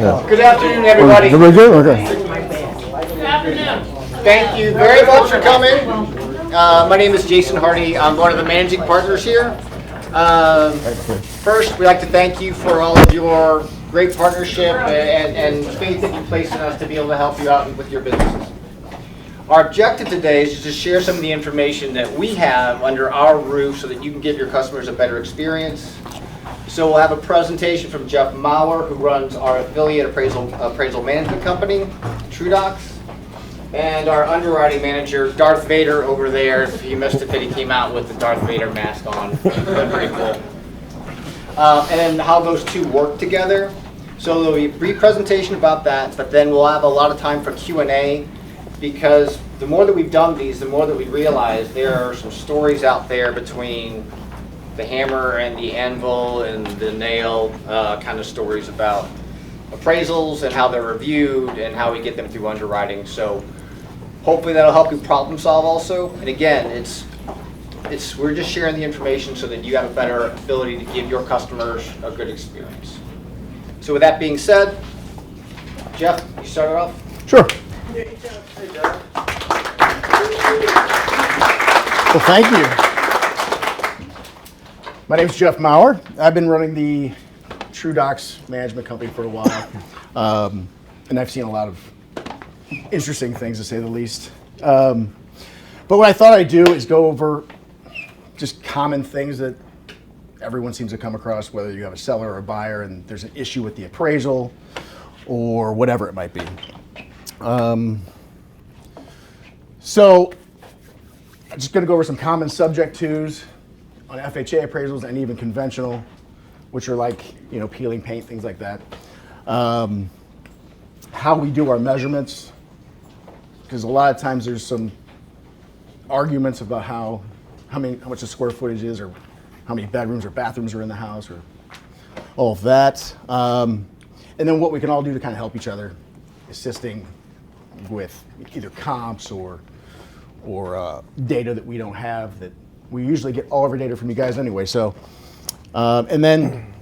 Good afternoon, everybody. Everybody good? Okay. Thank you very much for coming. My name is Jason Hardy. I'm one of the managing partners here. First, we'd like to thank you for all of your great partnership and faith that you place in us to be able to help you out with your businesses. Our objective today is just to share some of the information that we have under our roof so that you can give your customers a better experience. So we'll have a presentation from Jeff Maurer, who runs our affiliate appraisal management company, TrueDocs, and our underwriting manager, Darth Vader, over there. If you missed it, that he came out with the Darth Vader mask on. Pretty cool. And then how those two work together. So there'll be a brief presentation about that, but then we'll have a lot of time for Q&A, because the more that we've done these, the more that we realize there are some stories out there between the hammer and the anvil and the nail kind of stories about appraisals and how they're reviewed and how we get them through underwriting. So hopefully that'll help you problem solve also. And again, we're just sharing the information so that you have a better ability to give your customers a good experience. So with that being said, Jeff, you start it off? Sure. Well, thank you. My name is Jeff Maurer. I've been running the TrueDocs management company for a while, and I've seen a lot of interesting things, to say the least. But what I thought I'd do is go over just common things that everyone seems to come across, whether you have a seller or a buyer and there's an issue with the appraisal or whatever it might be. So I'm just going to go over some common subject twos on FHA appraisals and even conventional, which are like, peeling paint, things like that. How we do our measurements, because a lot of times there's some arguments about how much the square footage is, or how many bedrooms or bathrooms are in the house, or all of that. And then what we can all do to kind of help each other, assisting with either comps or data that we don't have, that we usually get all of our data from you guys anyway. So, and then I'm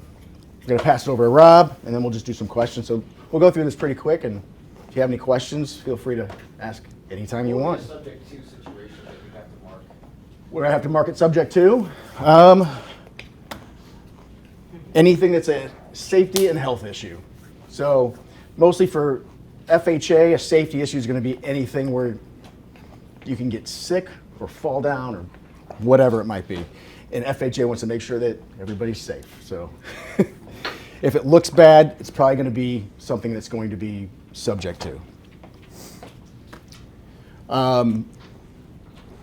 going to pass it over to Rob, and then we'll just do some questions. So we'll go through this pretty quick, and if you have any questions, feel free to ask anytime you want. Subject to situation that you have to mark. What do I have to mark it subject to? Anything that's a safety and health issue. So mostly for FHA, a safety issue is going to be anything where you can get sick or fall down or whatever it might be. And FHA wants to make sure that everybody's safe. So if it looks bad, it's probably going to be something that's going to be subject to.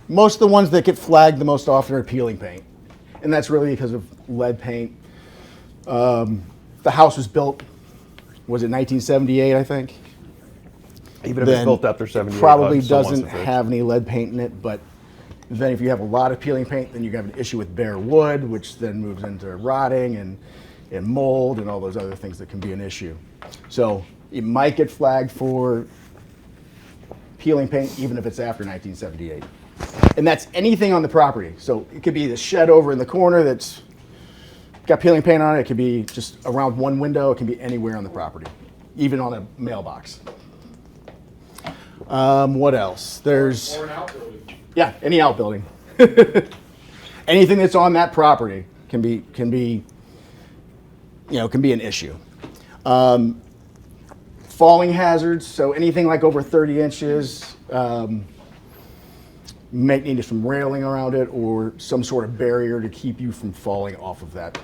Most of the ones that get flagged the most often are peeling paint. And that's really because of lead paint. The house was built, was it 1978, I think? Even if it's built after 78, probably doesn't have any lead paint in it, but then if you have a lot of peeling paint, then you have an issue with bare wood, which then moves into rotting and mold and all those other things that can be an issue. So it might get flagged for peeling paint even if it's after 1978. And that's anything on the property. So it could be the shed over in the corner that's got peeling paint on it. It could be just around one window. It can be anywhere on the property, even on a mailbox. What else? There's Or an outbuilding. Yeah, any outbuilding. Anything that's on that property can be an issue. Falling hazards, so anything like over 30 inches, might need some railing around it or some sort of barrier to keep you from falling off of that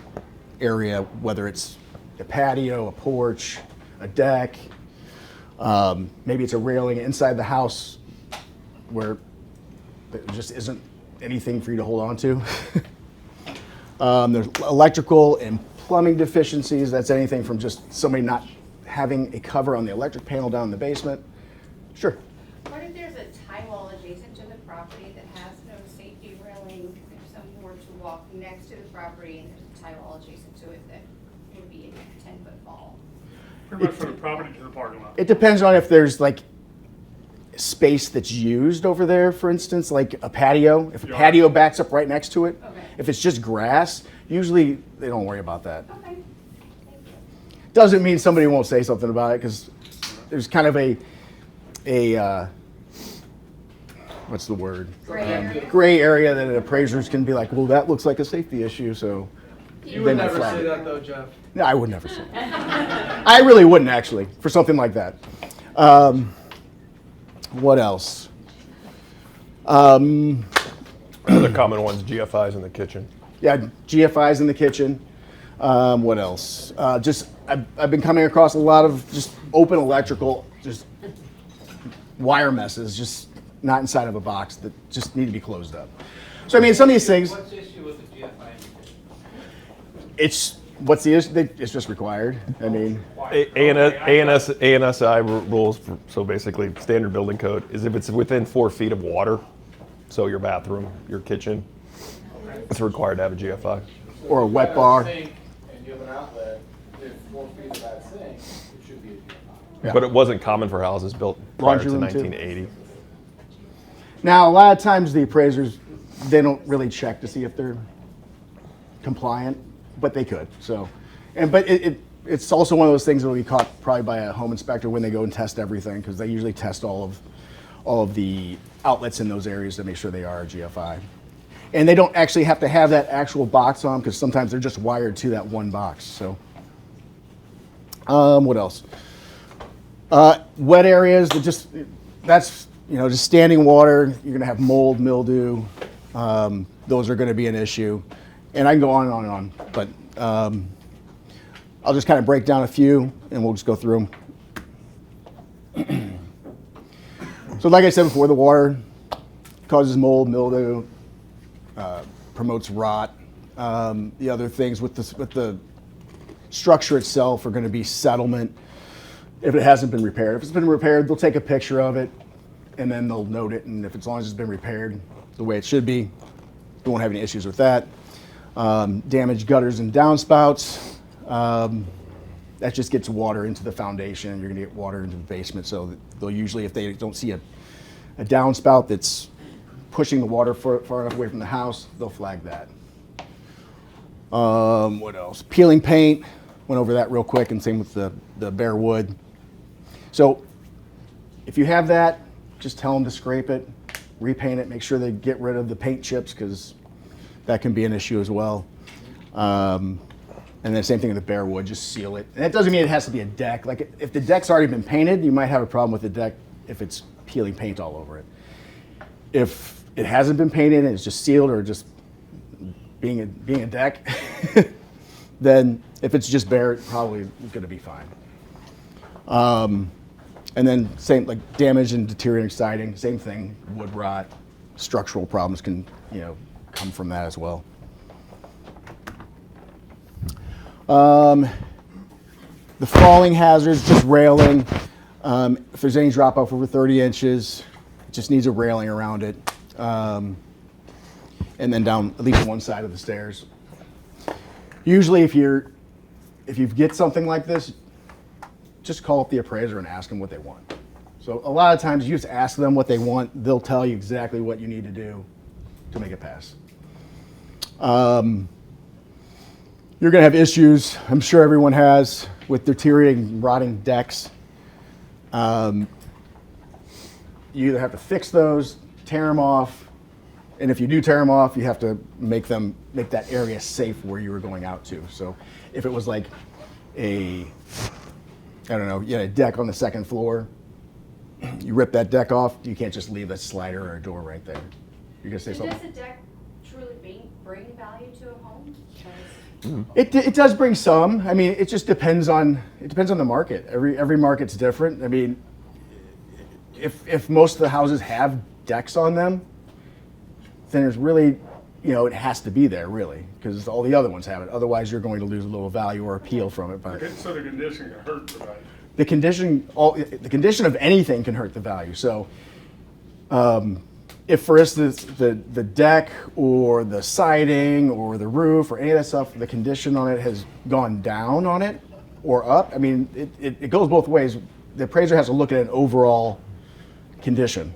area, whether it's a patio, a porch, a deck. Maybe it's a railing inside the house where there just isn't anything for you to hold on to. There's electrical and plumbing deficiencies. That's anything from just somebody not having a cover on the electric panel down in the basement. Sure. What if there's a tie wall adjacent to the property that has no safety railing? If someone were to walk next to the property and there's a tie wall adjacent to it, that would be a 10-foot fall. Pretty much from the property to the parking lot. It depends on if there's like space that's used over there, for instance, like a patio. If a patio backs up right next to it, Okay. if it's just grass, usually they don't worry about that. Okay. Thank you. Doesn't mean somebody won't say something about it, because there's kind of a what's the word? Gray area that appraisers can be like, well, that looks like a safety issue, so. You would never say that though, Jeff. No, I would never say that. I really wouldn't, actually, for something like that. What else? Another common one's GFIs in the kitchen. Yeah, GFIs in the kitchen. What else? I've been coming across a lot of just open electrical, just wire messes, just not inside of a box that just need to be closed up. So I mean, some of these things. What's the issue with the GFI? What's the issue? It's just required. I mean, ANSI rules, so basically standard building code, is if it's within 4 feet of water, so your bathroom, your kitchen, it's required to have a GFI. or a wet bar. And you have an outlet, if 4 feet of that sink, it should be a GFI. Yeah. But it wasn't common for houses built prior to Laundry room, too. 1980. Now, a lot of times the appraisers, they don't really check to see if they're compliant, but they could. So, but it's also one of those things that will be caught probably by a home inspector when they go and test everything, because they usually test all of the outlets in those areas to make sure they are a GFI. And they don't actually have to have that actual box on, because sometimes they're just wired to that one box. So, what else? Wet areas, that's just standing water. You're going to have mold, mildew. Those are going to be an issue. And I can go on and on and on, but I'll just kind of break down a few, and we'll just go through them. So like I said before, the water causes mold, mildew, promotes rot. The other things with the structure itself are going to be settlement if it hasn't been repaired. If it's been repaired, they'll take a picture of it, and then they'll note it, and if as long as it's been repaired the way it should be, we won't have any issues with that. Damaged gutters and downspouts. That just gets water into the foundation. You're going to get water into the basement. So they'll usually, if they don't see a downspout that's pushing the water far enough away from the house, they'll flag that. What else? Peeling paint. Went over that real quick, and same with the bare wood. So if you have that, just tell them to scrape it, repaint it, make sure they get rid of the paint chips, because that can be an issue as well. And then same thing with the bare wood, just seal it. And that doesn't mean it has to be a deck. Like if the deck's already been painted, you might have a problem with the deck if it's peeling paint all over it. If it hasn't been painted and it's just sealed or just being a deck, then if it's just bare, it probably is going to be fine. And then same, like damage and deteriorating siding, same thing, wood rot, structural problems can come from that as well. The falling hazards, just railing. If there's any drop off over 30 inches, it just needs a railing around it. And then down at least one side of the stairs. Usually if you get something like this, just call up the appraiser and ask them what they want. So a lot of times you just ask them what they want, they'll tell you exactly what you need to do to make it pass. You're going to have issues, I'm sure everyone has, with deteriorating, rotting decks. You either have to fix those, tear them off, and if you do tear them off, you have to make that area safe where you were going out to. So if it was like a deck on the second floor, you rip that deck off, you can't just leave a slider or a door right there. You're going to say So something? does a deck truly bring value to a home? It does bring some. I mean, it just depends on the market. Every market's different. I mean, if most of the houses have decks on them, then there's really, it has to be there really, because all the other ones have it. Otherwise, you're going to lose a little value or appeal from it. But So the condition can hurt the value. the condition of anything can hurt the value. So, if for instance the deck or the siding or the roof or any of that stuff, the condition on it has gone down on it or up, I mean, it goes both ways. The appraiser has to look at an overall condition,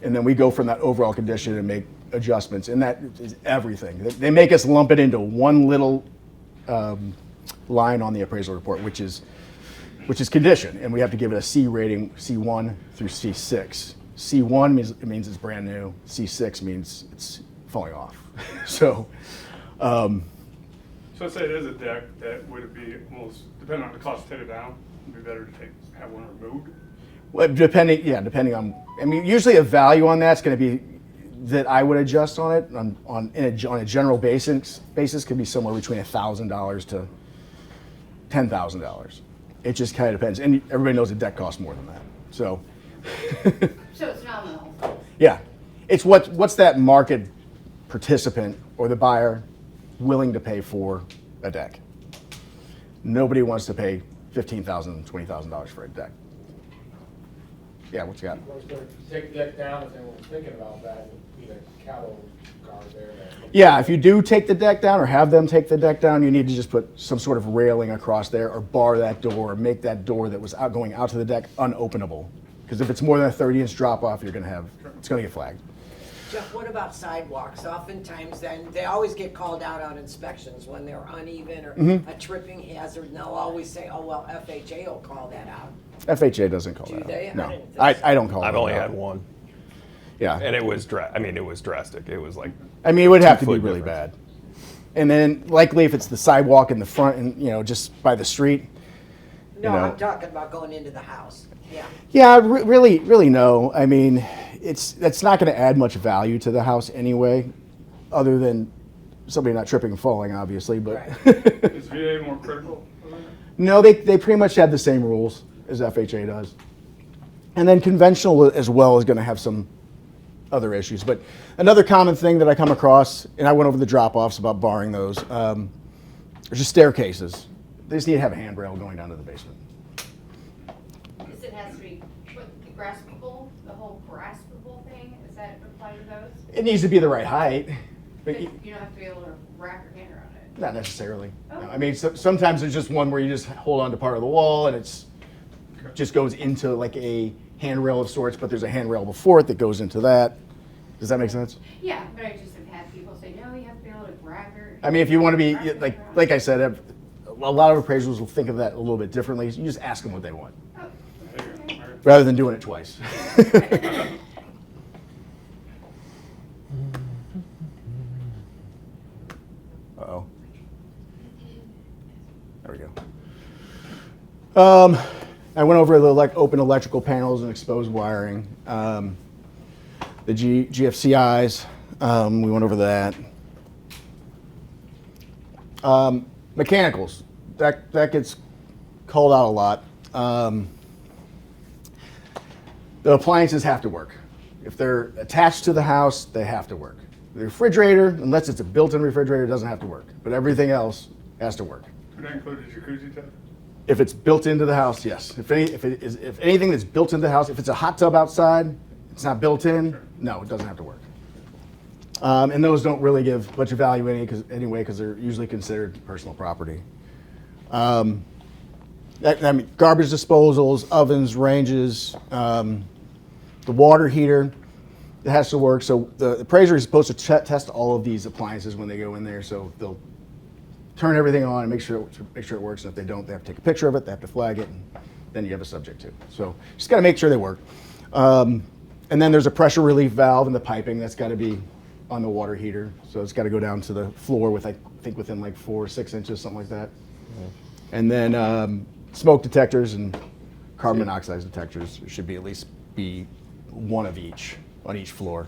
and then we go from that overall condition and make adjustments, and that is everything. They make us lump it into one little line on the appraisal report, which is condition, and we have to give it a C rating, C1 through C6. C1 means it's brand new. C6 means it's falling off. So, So say it is a deck, that would it be almost, depending on the cost to take it down, it'd be better to have one removed? well, depending on, I mean, usually a value on that's going to be that I would adjust on it on a general basis could be somewhere between $1,000 to $10,000. It just kind of depends, and everybody knows a deck costs more than that. So, So it's nominal. yeah, it's what's that market participant or the buyer willing to pay for a deck. Nobody wants to pay $15,000, $20,000 for a deck. Yeah, what you got? Of course, to take the deck down, if anyone's thinking about that, would be a cattle guard there. Yeah, if you do take the deck down or have them take the deck down, you need to just put some sort of railing across there or bar that door or make that door that was going out to the deck unopenable. Because if it's more than a 30-inch drop off, it's going to get flagged. Jeff, what about sidewalks? Oftentimes then, they always get called out on inspections when they're uneven or a tripping hazard, and they'll always say, oh, well, FHA will call that out. FHA doesn't call Do that they? out. No, I didn't think I don't call it I've only out. had one, Yeah. and it was drastic. It was like, I mean, it would have to be 2 foot really difference. bad. And then likely if it's the sidewalk in the front and, just by the street. No, You know. I'm talking about going into the house. Yeah. Yeah, really no. I mean, that's not going to add much value to the house anyway, other than somebody not tripping and falling, obviously. But Is VA more critical of that? no, they pretty much have the same rules as FHA does. And then conventional as well is going to have some other issues. But another common thing that I come across, and I went over the drop-offs about barring those, there's just staircases. They just need to have a handrail going down to the basement. Is it has to be, the graspable, the whole graspable thing, does that apply to those? It needs to be the right height. But But you don't have to be able to wrap your hand around it. not necessarily. Oh. No, I mean, sometimes there's just one where you just hold on to part of the wall and it's just goes into like a handrail of sorts, but there's a handrail before it that goes into that. Does that make sense? Yeah, but I just have had people say, no, you have to be able to grab your. I mean, if you want to be, Wrap your hand around like it." I said, a lot of appraisals will think of that a little bit differently. You just ask them what they want, Oh, There you go. All right. rather than doing it twice. Uh-oh. There we go. I went over the open electrical panels and exposed wiring. The GFCIs, we went over that. Mechanicals, that gets called out a lot. The appliances have to work. If they're attached to the house, they have to work. The refrigerator, unless it's a built-in refrigerator, doesn't have to work. But everything else has to work. Could that include a jacuzzi tub? If it's built into the house, yes. If anything that's built into the house, if it's a hot tub outside, it's not built in, no, it doesn't have to work. And those don't really give much value anyway because they're usually considered personal property. I mean, garbage disposals, ovens, ranges, the water heater, it has to work. So the appraiser is supposed to test all of these appliances when they go in there. So they'll turn everything on and make sure it works. And if they don't, they have to take a picture of it. They have to flag it, and then you have a subject to. So just got to make sure they work. And then there's a pressure relief valve in the piping that's got to be on the water heater. So it's got to go down to the floor with, I think, within like 4 or 6 inches, something like that. And then smoke detectors and carbon monoxide detectors. There should be at least be one of each on each floor.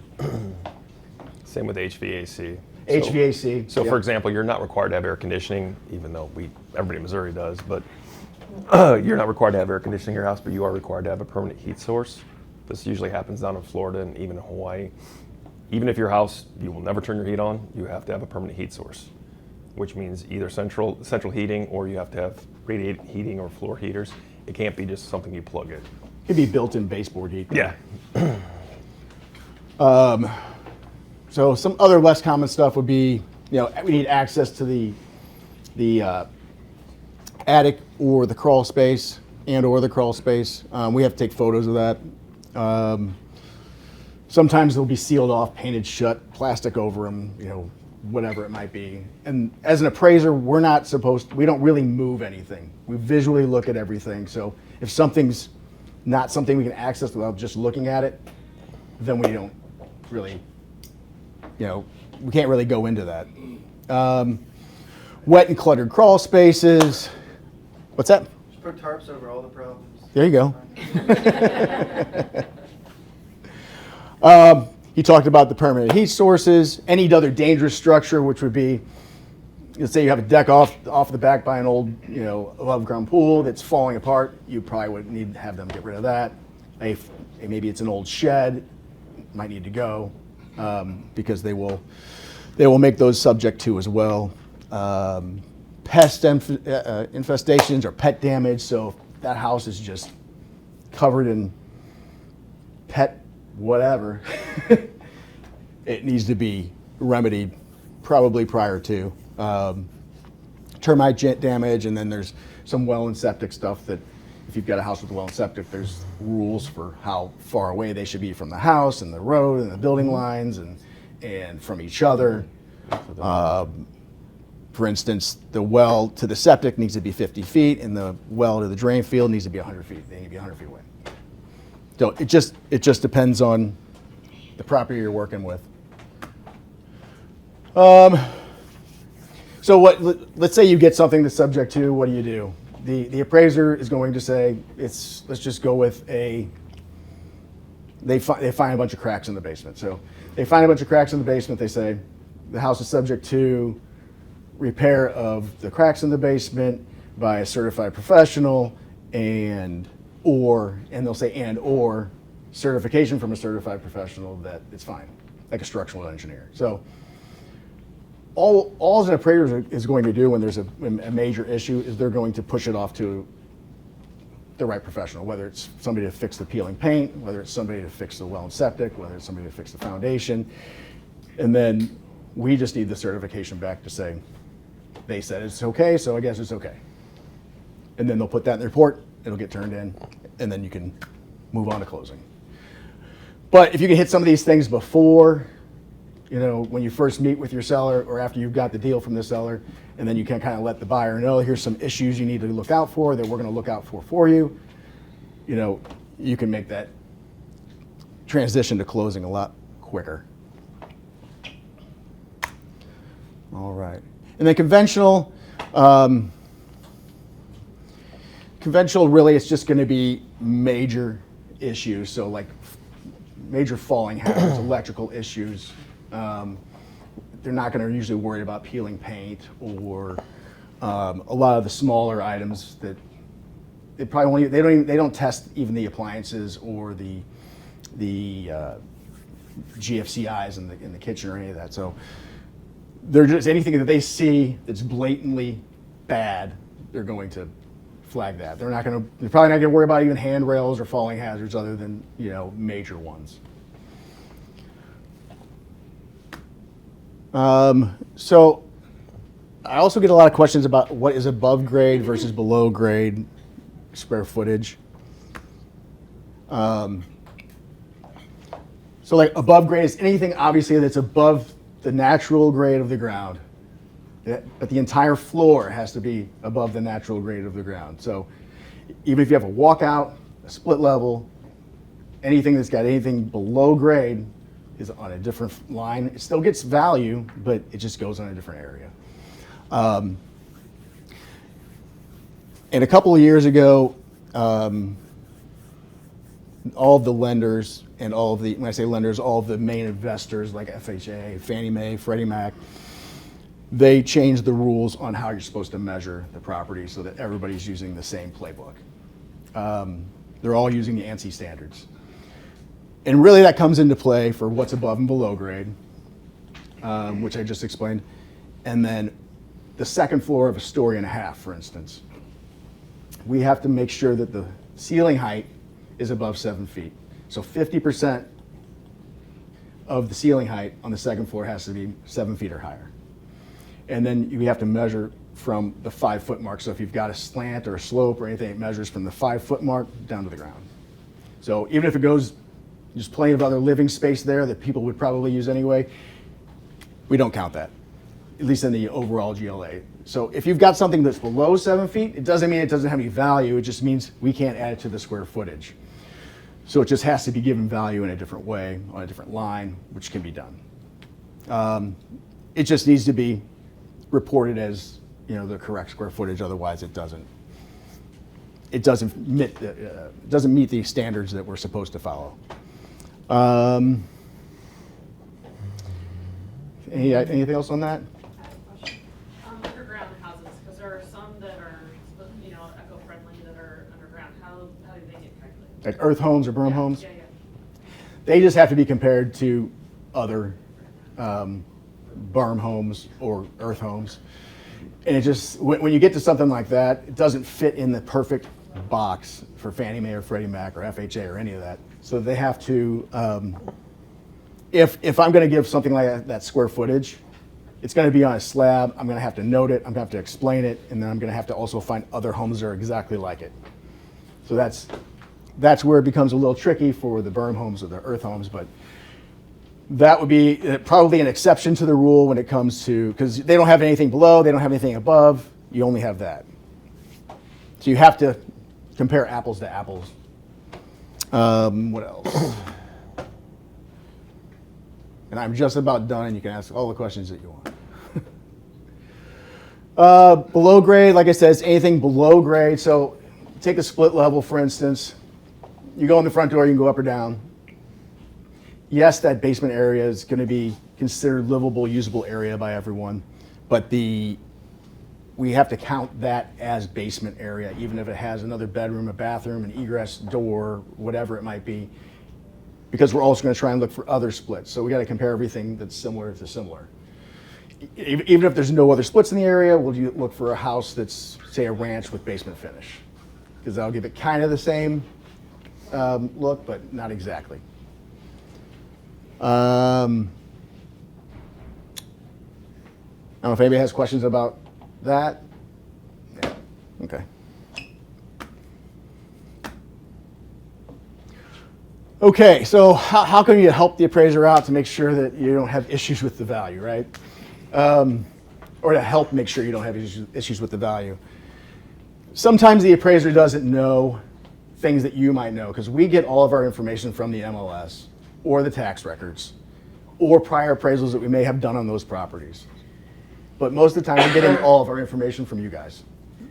same with HVAC. HVAC. So, yep. for example, you're not required to have air conditioning, even though everybody in Missouri does, but you're not required to have air conditioning in your house, but you are required to have a permanent heat source. This usually happens down in Florida and even in Hawaii. Even if your house, you will never turn your heat on, you have to have a permanent heat source, which means either central heating or you have to have radiated heating or floor heaters. It can't be just something you plug in. It could be built-in baseboard heat. Yeah. So some other less common stuff would be, we need access to the attic or the crawl space or the crawl space. We have to take photos of that. Sometimes they'll be sealed off, painted shut, plastic over them, whatever it might be. And as an appraiser, we don't really move anything. We visually look at everything. So if something's not something we can access without just looking at it, then we don't really, we can't really go into that. Wet and cluttered crawl spaces. What's that? Just put tarps over all the problems. There you go. He talked about the permanent heat sources, any other dangerous structure, which would be, let's say you have a deck off the back by an old, above ground pool that's falling apart. You probably would need to have them get rid of that. Maybe it's an old shed, might need to go because they will make those subject to as well. Pest infestations or pet damage. So if that house is just covered in pet whatever, it needs to be remedied probably prior to. Termite damage, and then there's some well and septic stuff that if you've got a house with a well and septic, there's rules for how far away they should be from the house and the road and the building lines and from each other. For instance, the well to the septic needs to be 50 feet and the well to the drain field needs to be 100 feet. They need to be 100 feet away. So it just depends on the property you're working with. So let's say you get something that's subject to, what do? The appraiser is going to say, let's just go with they find a bunch of cracks in the basement. So they find a bunch of cracks in the basement, they say the house is subject to repair of the cracks in the basement by a certified professional and they'll say or certification from a certified professional that it's fine, like a structural engineer. So all an appraiser is going to do when there's a major issue is they're going to push it off to the right professional, whether it's somebody to fix the peeling paint, whether it's somebody to fix the well and septic, whether it's somebody to fix the foundation. And then we just need the certification back to say, they said it's okay, so I guess it's okay. And then they'll put that in the report, it'll get turned in, and then you can move on to closing. But if you can hit some of these things before, when you first meet with your seller or after you've got the deal from the seller, and then you can kind of let the buyer know, here's some issues you need to look out for that we're going to look out for you, you can make that transition to closing a lot quicker. All right. And then conventional really it's just going to be major issues. So like major falling hazards, electrical issues. They're not going to usually worry about peeling paint or a lot of the smaller items that they don't test even the appliances or the GFCIs in the kitchen or any of that. So they're just anything that they see that's blatantly bad, they're going to flag that. They're probably not going to worry about even handrails or falling hazards other than major ones. So I also get a lot of questions about what is above grade versus below grade square footage. So like above grade is anything obviously that's above the natural grade of the ground. But the entire floor has to be above the natural grade of the ground. So even if you have a walkout, a split level, anything that's got anything below grade is on a different line. It still gets value, but it just goes on a different area. And a couple of years ago, all of the lenders and when I say lenders, all of the main investors like FHA, Fannie Mae, Freddie Mac, they changed the rules on how you're supposed to measure the property so that everybody's using the same playbook. They're all using the ANSI standards. And really that comes into play for what's above and below grade, which I just explained. And then the second floor of a story and a half, for instance. We have to make sure that the ceiling height is above 7 feet. So 50% of the ceiling height on the second floor has to be 7 feet or higher. And then we have to measure from the 5 foot mark. So if you've got a slant or a slope or anything, it measures from the 5 foot mark down to the ground. So even if it goes, there's plenty of other living space there that people would probably use anyway, we don't count that. at least in the overall GLA. So if you've got something that's below 7 feet, it doesn't mean it doesn't have any value. It just means we can't add it to the square footage. So it just has to be given value in a different way, on a different line, which can be done. It just needs to be reported as, you know, the correct square footage. Otherwise, it doesn't meet the standards that we're supposed to follow. Anything else on that? I have a question. Underground houses, because there are some that are, you know, eco-friendly that are underground. How do they get calculated? Like earth homes or berm homes? Yeah, yeah. They just have to be compared to other berm homes or earth homes. And it just, when you get to something like that, it doesn't fit in the perfect box for Fannie Mae or Freddie Mac or FHA or any of that. So they have to, if I'm going to give something like that square footage, it's going to be on a slab. I'm going to have to note it. I'm going to have to explain it. And then I'm going to have to also find other homes that are exactly like it. So that's where it becomes a little tricky for the berm homes or the earth homes. But that would be probably an exception to the rule when it comes to, because they don't have anything below, they don't have anything above. You only have that. So you have to compare apples to apples. What else? And I'm just about done, and you can ask all the questions that you want. Below grade, like I said, it's anything below grade. So take a split level, for instance. You go in the front door, you can go up or down. Yes, that basement area is going to be considered livable, usable area by everyone, but we have to count that as basement area, even if it has another bedroom, a bathroom, an egress door, whatever it might be, because we're also going to try and look for other splits. So we got to compare everything that's similar to similar. Even if there's no other splits in the area, we'll look for a house that's, say, a ranch with basement finish, because that'll give it kind of the same look, but not exactly. I don't know if anybody has questions about that. Yeah. Okay. Okay, so how can you help the appraiser out to make sure that you don't have issues with the value, right? Or to help make sure you don't have issues with the value. Sometimes the appraiser doesn't know things that you might know, because we get all of our information from the MLS or the tax records or prior appraisals that we may have done on those properties. But most of the time, we're getting all of our information from you guys.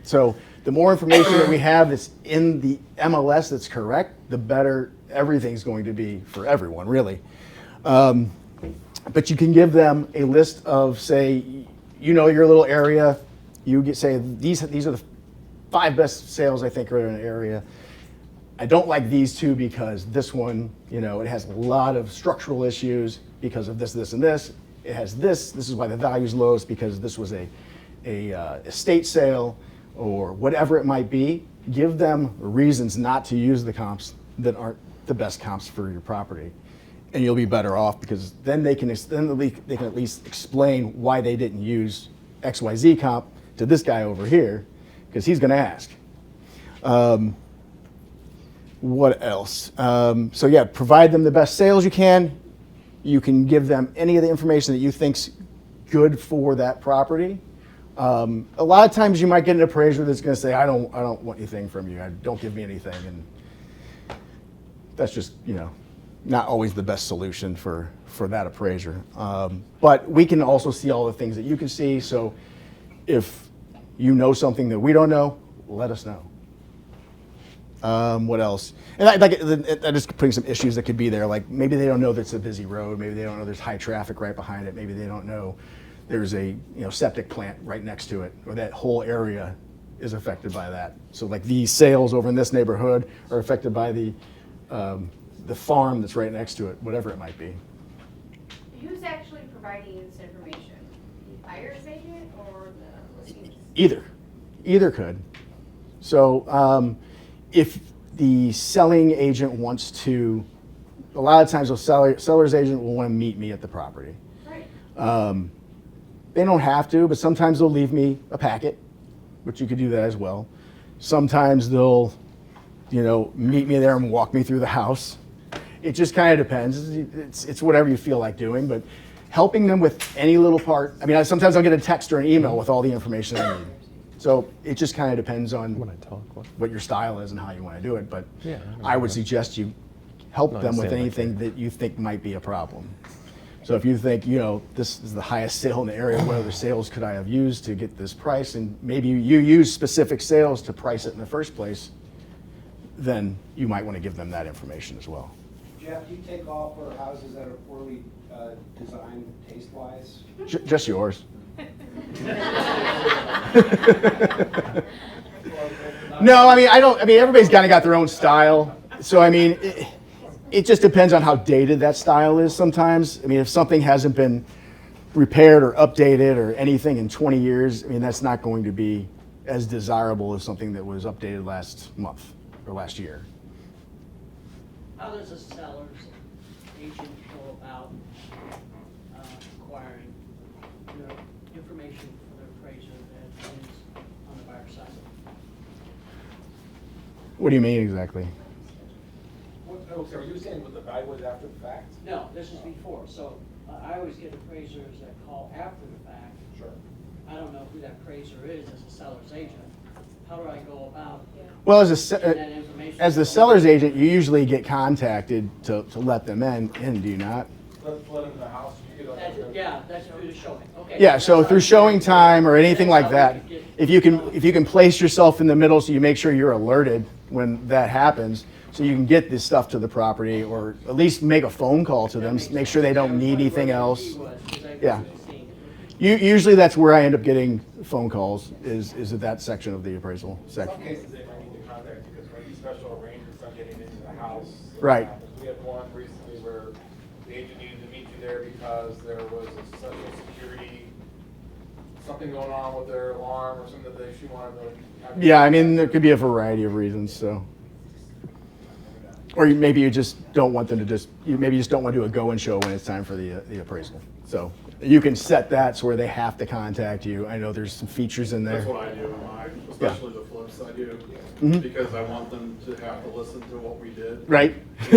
So the more information that we have that's in the MLS that's correct, the better everything's going to be for everyone, really. But you can give them a list of, say, you know your little area. You say, these are the 5 best sales I think are in an area. I don't like these 2 because this one, you know, it has a lot of structural issues because of this, this, and this. It has this. This is why the value's lowest, because this was a estate sale or whatever it might be. Give them reasons not to use the comps that aren't the best comps for your property, and you'll be better off, because then they can at least explain why they didn't use XYZ comp to this guy over here, because he's going to ask. What else? So yeah, provide them the best sales you can. You can give them any of the information that you think's good for that property. A lot of times you might get an appraiser that's going to say, I don't want anything from you. Don't give me anything. And that's just, you know, not always the best solution for that appraiser. But we can also see all the things that you can see. So if you know something that we don't know, let us know. What else? And I just putting some issues that could be there. Like maybe they don't know that it's a busy road. Maybe they don't know there's high traffic right behind it. Maybe they don't know there's a septic plant right next to it, or that whole area is affected by that. So like these sales over in this neighborhood are affected by the farm that's right next to it, whatever it might be. Who's actually providing this information? The buyer's agent or the listings? Either could. So if the selling agent wants to, a lot of times the seller's agent will want to meet me at the property. Right. They don't have to, but sometimes they'll leave me a packet, which you could do that as well. Sometimes they'll, meet me there and walk me through the house. It just kind of depends. It's whatever you feel like doing, but helping them with any little part. I mean, sometimes I'll get a text or an email with all the information I need. So it just kind of depends on When I talk, what your style is and how you want to do it. But Yeah, I would suggest you help No, I them with understand, anything that you think might be a problem. So if you think, this is the highest sale in the area, what other sales could I have used to get this price? And maybe you use specific sales to price it in the first place, then you might want to give them that information as well. Jeff, do you take off for houses that are poorly designed taste-wise? Just yours. No, I mean, everybody's kind of got their own style. So, I mean, it just depends on how dated that style is sometimes. I mean, if something hasn't been repaired or updated or anything in 20 years, I mean, that's not going to be as desirable as something that was updated last month or last year. How does a seller's agent go about acquiring the information for the appraiser that is on the buyer side? What do you mean exactly? So are you saying what the value was after the fact? No, this is before. So I always get appraisers that call after the fact. Sure. I don't know who that appraiser is as a seller's agent. How do I go about Well, getting that information? as the seller's agent, you usually get contacted to let them in, do you not? Let them in the house, you get on. Yeah, that's through the showing. Okay. Yeah, so through showing time or anything like That's how that, we get- if you can place yourself in the middle so you make sure you're alerted when that happens, so you can get this stuff to the property or at least make a phone call to them, make sure they don't need anything else. Yeah. Usually that's where I end up getting phone calls is at that section of the appraisal In section. some cases, they might need to contact you because for these special arrangements on getting into the house. Right. We had one recently where the agent needed to meet you there because there was a social security, something going on with their alarm or something that she wanted to have. Yeah, I mean, there could be a variety of reasons, so. Or maybe you just don't want them to maybe you just don't want to do a go and show when it's time for the appraisal. So you can set that so where they have to contact you. I know there's some features in there. That's what I do, especially the flips I do, because I want them to have to listen to what we did. Right.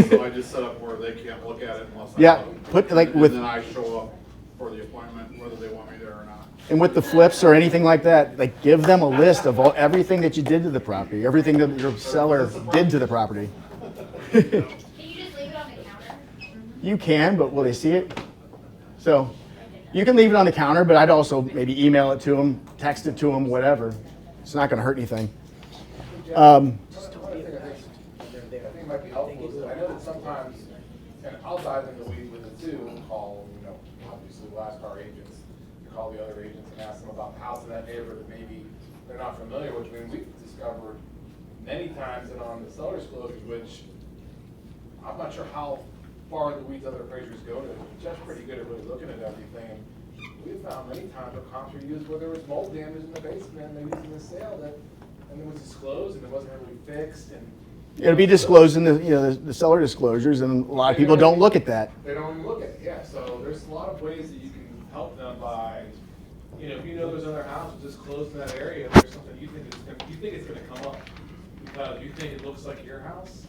So I just set up where they can't look at it unless I Yeah, tell them. put like And with, then I show up for the appointment, whether they want me there or not. and with the flips or anything like that, like give them a list of everything that you did to the property, everything that your seller did to the property. Can you just leave it on the counter? You can, but will they see it? So you can leave it on the counter, but I'd also maybe email it to them, text it to them, whatever. It's not going to hurt anything. One other thing I think might be helpful is that I know that sometimes, and I'll dive in the weeds with it too, and call, obviously we'll ask our agents, call the other agents and ask them about the house in that neighborhood that maybe they're not familiar with. I mean, we've discovered many times that on the seller's closures, which I'm not sure how far in the weeds other appraisers go to. Jeff's pretty good at really looking at everything. We've found many times where comps were used where there was mold damage in the basement and they used in the sale and it was disclosed and it wasn't really fixed and. It'll be disclosed in the seller disclosures, and a lot of people don't look at that. They don't even look at it, yeah. So there's a lot of ways that you can help them by, if you know there's other houses disclosed in that area, and there's something you think it's gonna come up because you think it looks like your house.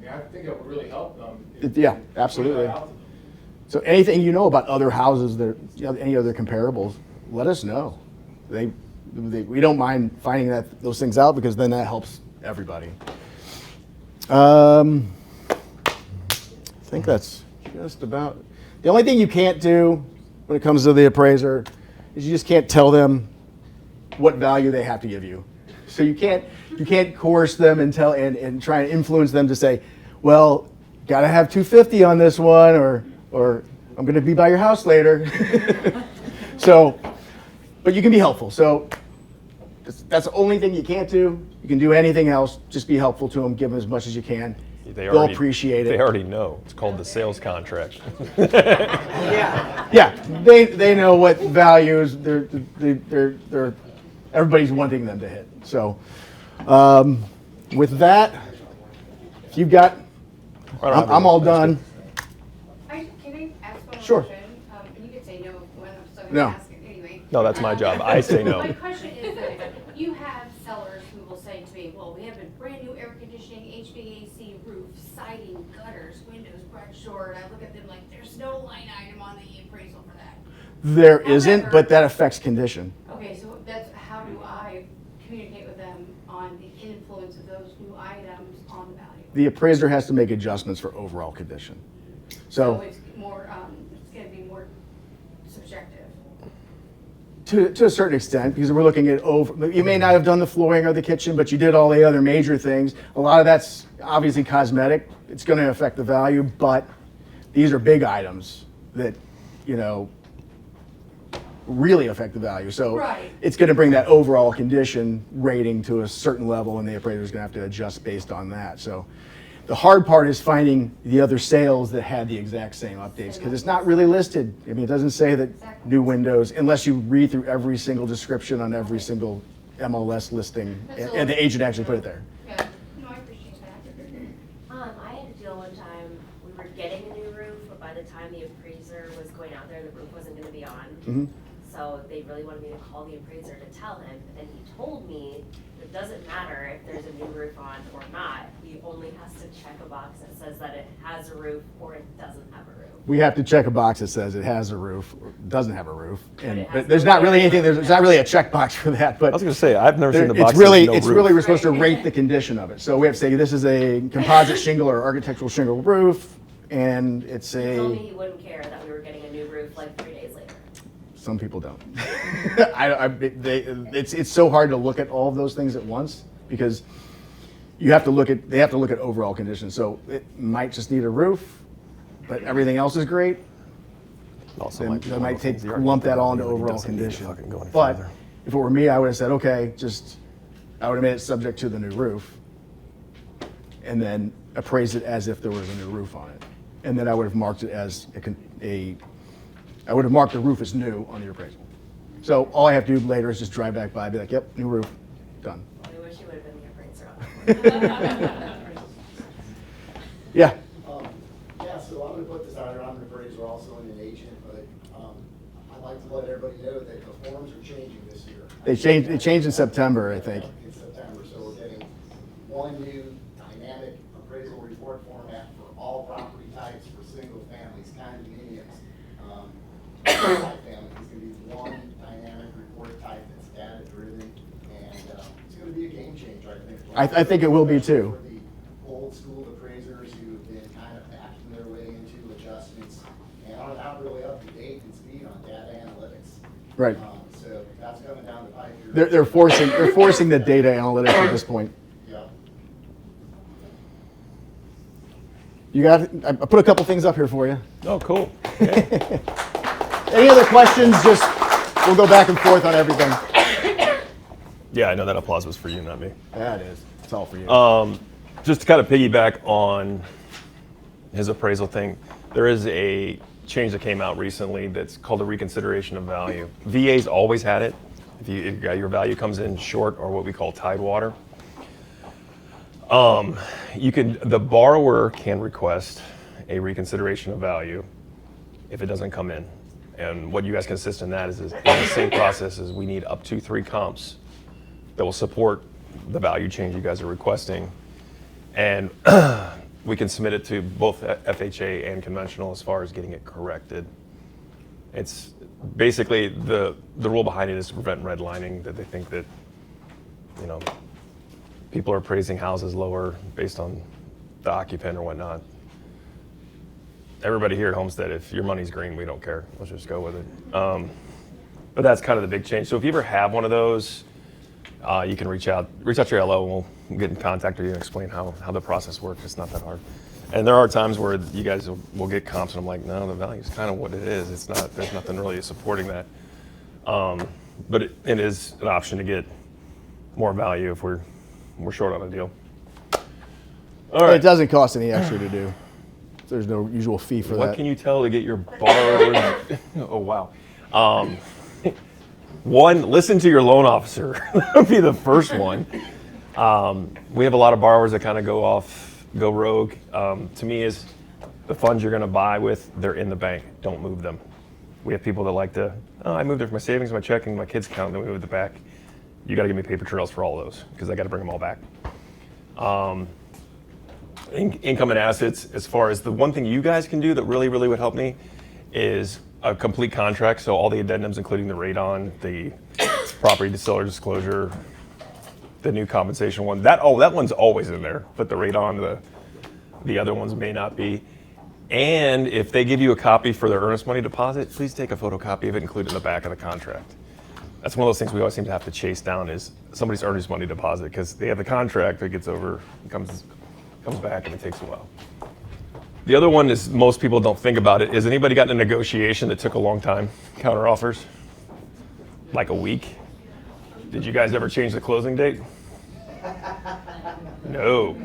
I think it would really help them. Yeah, absolutely. So anything you know about other houses, any other comparables, let us know. We don't mind finding those things out because then that helps everybody. I think that's just about. The only thing you can't do when it comes to the appraiser is you just can't tell them what value they have to give you. So you can't coerce them and try and influence them to say, well, gotta have 250 on this one, or I'm gonna be by your house later. So, but you can be helpful. So that's the only thing you can't do. You can do anything else. Just be helpful to them. Give them as much as you can. They'll appreciate it. They already know. It's called the sales contract. Yeah, they know what values they're everybody's wanting them to hit. So, with that, if you've got, I'm all done. Can I ask one more Sure. question? You could say no when I'm still No. gonna ask it anyway. No, that's my job. I say no. My question is that you have sellers who will say to me, well, we have a brand new air conditioning, HVAC, say roof, siding, gutters, windows, garage door, and I look at them like, there's no line item on the appraisal for that. There isn't, However- but that affects condition. Okay, so that's, how do I communicate with them on the influence of those new items on the value? The appraiser has to make adjustments for overall condition. So So it's more, it's gonna be more subjective. to a certain extent, because we're looking at you may not have done the flooring or the kitchen, but you did all the other major things. A lot of that's obviously cosmetic. It's going to affect the value, but these are big items that, really affect the value. So Right. it's going to bring that overall condition rating to a certain level, and the appraiser's going to have to adjust based on that. So the hard part is finding the other sales that had the exact same updates, because it's not really listed. I mean, it doesn't say that new windows, unless you read through every single description on every single MLS listing, and the agent actually put it there. Yeah, no, I appreciate that. I had to deal one time, we were getting a new roof, but by the time the appraiser was going out there, the roof wasn't gonna be on. Mhm. So they really wanted me to call the appraiser to tell him, and he told me it doesn't matter if there's a new roof on or not. He only has to check a box that says that it has a roof or it doesn't have a roof. We have to check a box that says it has a roof or doesn't have a roof, But it has but there's no not really bearing anything. on There's not really a checkbox for that. But I was going to say, I've never seen the box it's really, with no it's roof. really we're supposed to rate the condition of it. So we have to say this is a composite shingle or architectural shingle roof, and it's He told me a. he wouldn't care that we were getting a new roof like 3 days later. Some people don't. It's so hard to look at all of those things at once because they have to look at overall conditions. So it might just need a roof, but everything else is great. Also, Then might be they one of might those things the lump that all into argument overall doesn't need to condition. fucking go any But further. if it were me, I would have said, okay, I would have made it subject to the new roof, and then appraised it as if there was a new roof on it, and then I would have marked it as I would have marked the roof as new on the appraisal. So all I have to do later is just drive back by, be like, yep, new roof, done. I wish you would have been the appraiser on that. Yeah. Yeah, so I'm gonna put this out here, I'm an appraiser also and an agent, but I'd like to let everybody know that the forms are changing this year. It changed in September, I think. In September, so we're getting one new dynamic appraisal report format for all property types, for single families, condominiums. Multi-family, it's gonna be one dynamic report type that's data driven, and it's gonna be a game changer, I think. I think it will be too. For the old school appraisers who've been kind of backing their way into adjustments and are not really up to date and speed on data analytics. Right. So that's coming down the pipe here. They're forcing the data analytics at this point. Yeah. I put a couple things up here for you. Oh, cool. Any other questions? We'll go back and forth on everything. Yeah, I know that applause was for you, not me. That is. It's all for you. Just to kind of piggyback on his appraisal thing, there is a change that came out recently that's called a reconsideration of value. VA's always had it. If your value comes in short or what we call tidewater, the borrower can request a reconsideration of value if it doesn't come in. And what you guys can assist in that is in the same process as we need up to 3 comps that will support the value change you guys are requesting. And we can submit it to both FHA and conventional as far as getting it corrected. It's basically the rule behind it is to prevent redlining, that they think that, people are appraising houses lower based on the occupant or whatnot. Everybody here at Homestead, if your money's green, we don't care. Let's just go with it. But that's kind of the big change. So if you ever have one of those, you can reach out to your LO, and we'll get in contact with you and explain how the process works. It's not that hard. And there are times where you guys will get comps, and I'm like, no, the value is kind of what it is. It's not. There's nothing really supporting that. But it is an option to get more value if we're short on a deal. All right. It doesn't cost any extra to do. There's no usual fee for that. What can you tell to get your borrowers? Oh, wow. One, listen to your loan officer. That would be the first one. We have a lot of borrowers that kind of go rogue. To me, is the funds you're going to buy with, they're in the bank. Don't move them. We have people that like to, I moved it for my savings, my checking, my kids' account, then we moved it back. You got to give me paper trails for all those because I got to bring them all back. income and assets, as far as the one thing you guys can do that really, really would help me is a complete contract. So all the addendums, including the radon, the property to seller disclosure, the new compensation one. That one's always in there, but the radon, the other ones may not be. And if they give you a copy for their earnest money deposit, please take a photocopy of it, include it in the back of the contract. That's one of those things we always seem to have to chase down is somebody's earnest money deposit, because they have the contract, it gets over, it comes back, and it takes a while. The other one is most people don't think about it. Has anybody gotten a negotiation that took a long time? Counter offers? Like a week? Did you guys ever change the closing date? No.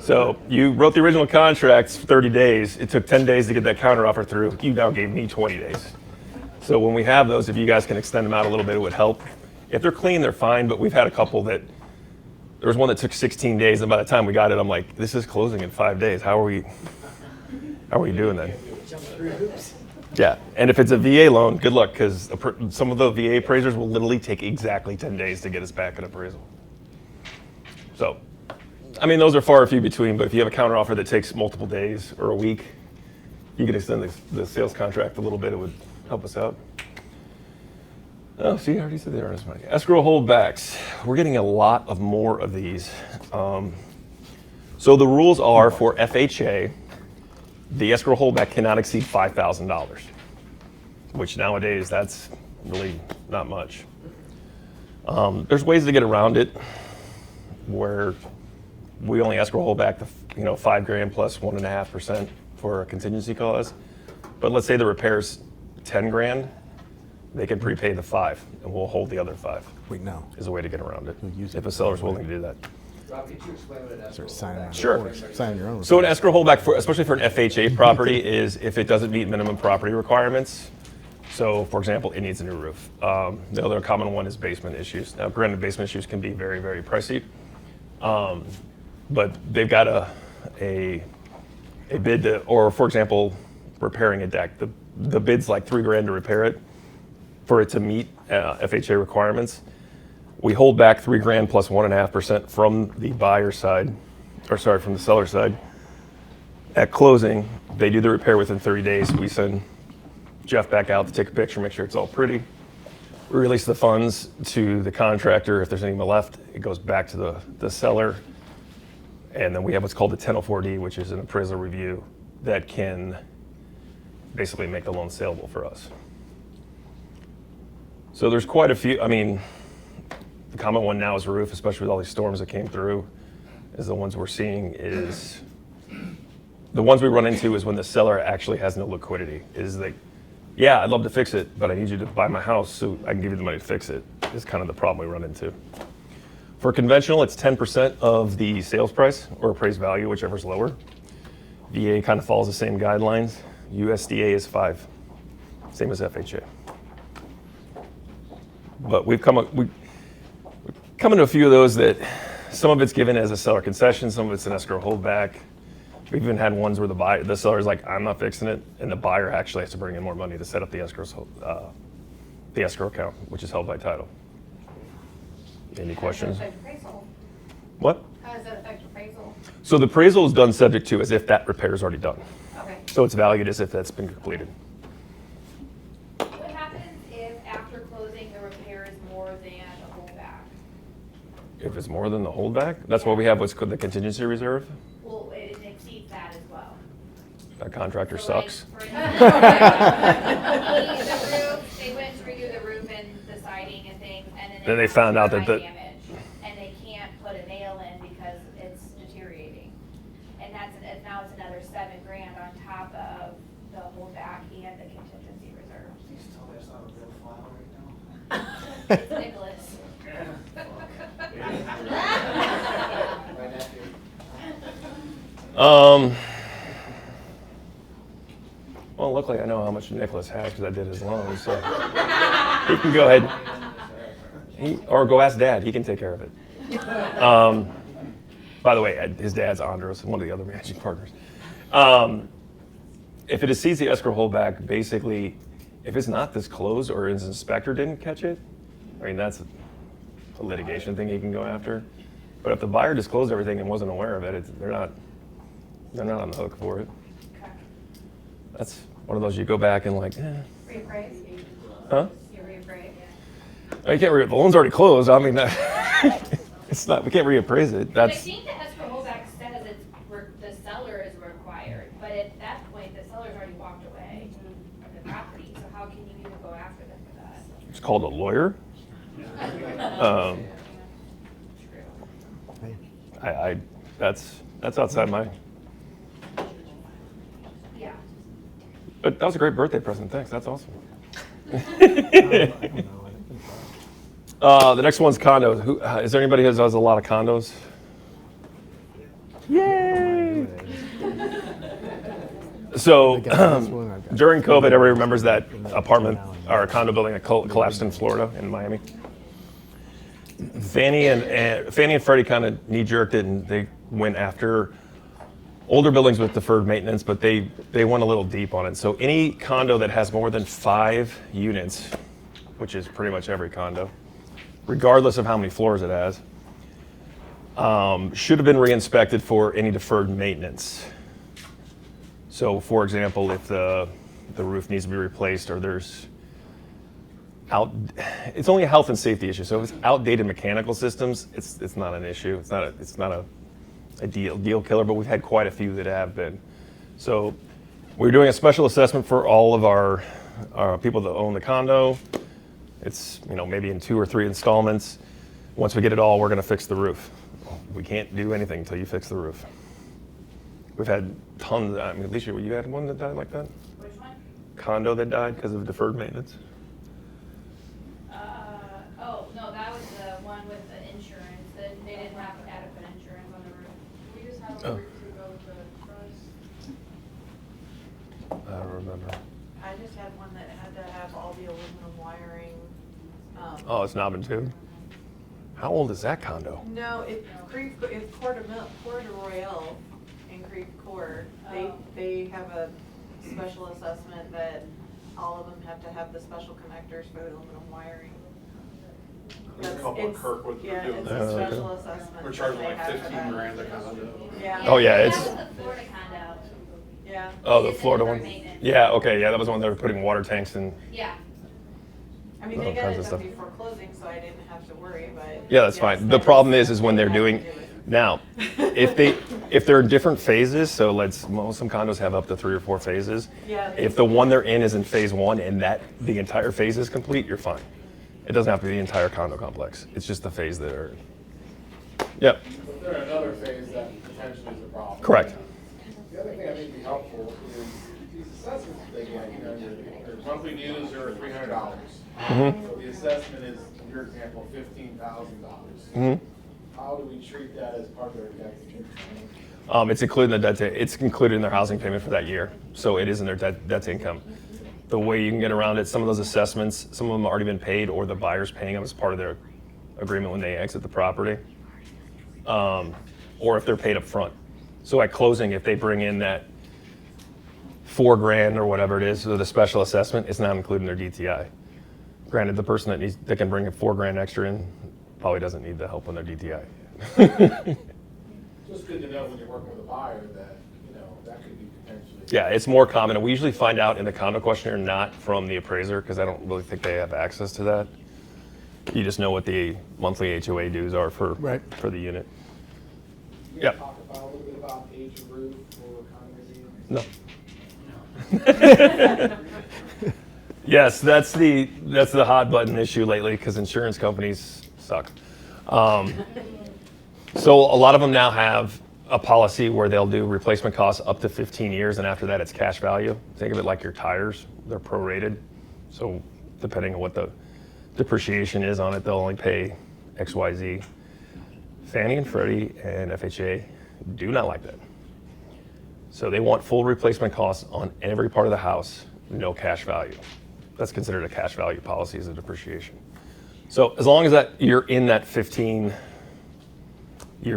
So you wrote the original contracts 30 days. It took 10 days to get that counter offer through. You now gave me 20 days. So when we have those, if you guys can extend them out a little bit, it would help. If they're clean, they're fine, but we've had a couple that, there was one that took 16 days, and by the time we got it, I'm like, this is closing in 5 days. How are we doing that? Jump through hoops. Yeah, and if it's a VA loan, good luck, because some of the VA appraisers will literally take exactly 10 days to get us back an appraisal. So, I mean, those are far and few between, but if you have a counteroffer that takes multiple days or a week, you can extend the sales contract a little bit, it would help us out. Oh, see, I already said the earnest money. Escrow holdbacks. We're getting a lot of more of these. So the rules are for FHA, the escrow holdback cannot exceed $5,000, which nowadays that's really not much. There's ways to get around it where we only escrow holdback the $5,000 plus 1.5% for a contingency clause. But let's say the repair's $10,000, they can prepay the $5,000 and we'll hold the other $5,000. Wait, no. Is a way to get around it if a seller's willing to do that. Rob, could you explain what an escrow holdback is? Sure. Sign your own. So an escrow holdback, especially for an FHA property, is if it doesn't meet minimum property requirements. So, for example, it needs a new roof. The other common one is basement issues. Now, granted, basement issues can be very, very pricey, but they've got a bid to, or for example, repairing a deck. The bid's like $3,000 to repair it for it to meet FHA requirements. We hold back $3,000 plus 1.5% from the buyer side, from the seller side. At closing, they do the repair within 30 days. We send Jeff back out to take a picture, make sure it's all pretty. We release the funds to the contractor. If there's any left, it goes back to the seller. And then we have what's called the 1004D, which is an appraisal review that can basically make the loan saleable for us. So there's quite a few. I mean, the common one now is roof, especially with all these storms that came through, is the ones we're seeing is, the ones we run into is when the seller actually has no liquidity. Is like, yeah, I'd love to fix it, but I need you to buy my house so I can give you the money to fix it, is kind of the problem we run into. For conventional, it's 10% of the sales price or appraised value, whichever's lower. VA kind of follows the same guidelines. USDA is 5%, same as FHA. But we've come into a few of those that some of it's given as a seller concession, some of it's an escrow holdback. We've even had ones where the seller's like, I'm not fixing it, and the buyer actually has to bring in more money to set up the escrow account, which is held by title. Any questions? How does that affect appraisal? What? How does that affect appraisal? So the appraisal is done subject to as if that repair is already done. Okay. So it's valued as if that's been completed. What happens if after closing the repair is more than a holdback? If it's more than the holdback, that's why we have what's called the contingency reserve. Well, it exceeds that as well. That contractor So, like, sucks. for instance, the roof, they went to redo the roof and the siding and things, and then Then they found out that damage, and they can't put a nail in because it's deteriorating. And now it's another $7,000 on top of the holdback and the contingency reserve. Please tell me that's not a real file right now. It's Nicholas. Right after. Well, luckily I know how much Nicholas has because I did his loan, so he can go ahead. Or go ask Dad. He can take care of it. By the way, his dad's Andros, one of the other managing partners. If it exceeds the escrow holdback, basically, if it's not disclosed or his inspector didn't catch it, I mean, that's a litigation thing he can go after. But if the buyer disclosed everything and wasn't aware of it, they're not They're not on the hook for it. Okay. That's one of those you go back and like, Reappraise? huh? You reappraise? Oh, you can't the loan's already closed. I mean, it's not, we can't reappraise it. But I That's, think the escrow holdback says the seller is required, but at that point, the seller's already walked away from the property, so how can you even go after them for that? it's called a lawyer. That's outside my, Yeah. but that was a great birthday present. Thanks. That's awesome. The next one's condos. Is there anybody who has a lot of condos? Yay! So during COVID, everybody remembers that apartment or condo building that collapsed in Florida, in Miami. Fannie and Freddie kind of knee-jerked it, and they went after older buildings with deferred maintenance, but they went a little deep on it. So any condo that has more than 5 units, which is pretty much every condo, regardless of how many floors it has, should have been re-inspected for any deferred maintenance. So, for example, if the roof needs to be replaced or it's only a health and safety issue. So if it's outdated mechanical systems, it's not an issue. It's not a deal killer, but we've had quite a few that have been. So we're doing a special assessment for all of our people that own the condo. It's maybe in 2 or 3 installments. Once we get it all, we're going to fix the roof. We can't do anything until you fix the roof. We've had tons. I mean, Alicia, you had one that died like that? Which one? Condo that died because of deferred maintenance? Oh, no, that was the one with the insurance, that they didn't have adequate insurance on the roof. We just have a roof to go with the price. I don't remember. I just had one that had to have all the aluminum wiring. Oh, it's not been too. How old is that condo? No, it's Coeur de Royale in Creve Coeur. They have a special assessment that all of them have to have the special connectors for the aluminum wiring. There's a couple in Kirkwood that are doing it's that. a special assessment. We're charging that they like have for 15 that. grand a condo. Yeah. Oh, yeah, That it's. was the Florida condo. Yeah. Oh, the It's Florida deferred one? maintenance. Yeah, okay, yeah, that was the one they were putting water tanks in. Yeah. I mean, they All got kinds it of done stuff. before closing, so I didn't have to worry, but. Yeah, that's yes, fine. The that problem was- is when they're they had doing, to do it. now, if they're in different phases, so some condos have up to 3 or 4 phases. Yeah. If the one they're in is in phase 1 and the entire phase is complete, you're fine. It doesn't have to be the entire condo complex. It's just the phase that are, yep, But there are another phase that potentially is a problem. correct. The other thing I think would be helpful is these assessments that they get, your monthly dues are $300. So the assessment is, in your example, $15,000. How do we treat that as part of their debt? It's included in the it's included in their housing payment for that year. So it is in their debt to income. The way you can get around it, some of those assessments, some of them have already been paid or the buyer's paying them as part of their agreement when they exit the property. Or if they're paid up front. So at closing, if they bring in that $4,000 or whatever it is, so the special assessment, it's not included in their DTI. Granted, the person that can bring a $4,000 extra in probably doesn't need the help on their DTI. Just good to know when you're working with a buyer that, that could be potentially. Yeah, it's more common, and we usually find out in the condo questionnaire, not from the appraiser, because I don't really think they have access to that. You just know what the monthly HOA dues are for the unit. You Yeah. guys talk about a little bit about age of roof or condominiums? No. Yes, that's the hot button issue lately because insurance companies suck. So a lot of them now have a policy where they'll do replacement costs up to 15 years, and after that it's cash value. Think of it like your tires; they're prorated. So depending on what the depreciation is on it, they'll only pay X, Y, Z. Fannie and Freddie and FHA do not like that. So they want full replacement costs on every part of the house, no cash value. That's considered a cash value policy as a depreciation. So as long as you're in that 15-year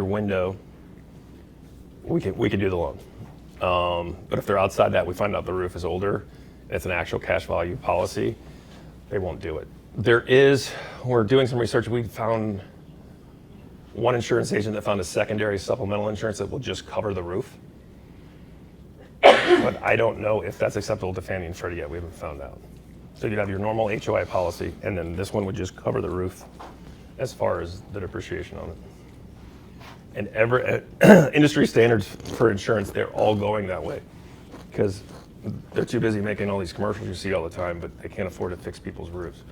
window, we can do the loan. But if they're outside that, we find out the roof is older, and it's an actual cash value policy, they won't do it. We're doing some research, we found one insurance agent that found a secondary supplemental insurance that will just cover the roof. but I don't know if that's acceptable to Fannie and Freddie yet. We haven't found out. So you'd have your normal HOI policy, and then this one would just cover the roof as far as the depreciation on it. And industry standards for insurance, they're all going that way because they're too busy making all these commercials you see all the time, but they can't afford to fix people's roofs.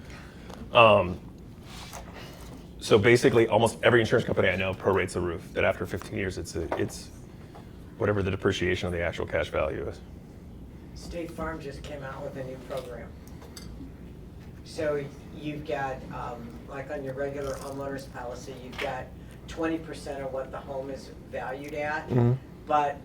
So basically, almost every insurance company I know prorates the roof. That after 15 years, it's whatever the depreciation of the actual cash value is. State Farm just came out with a new program. So you've got, like on your regular homeowner's policy, you've got 20% of what the home is valued at, but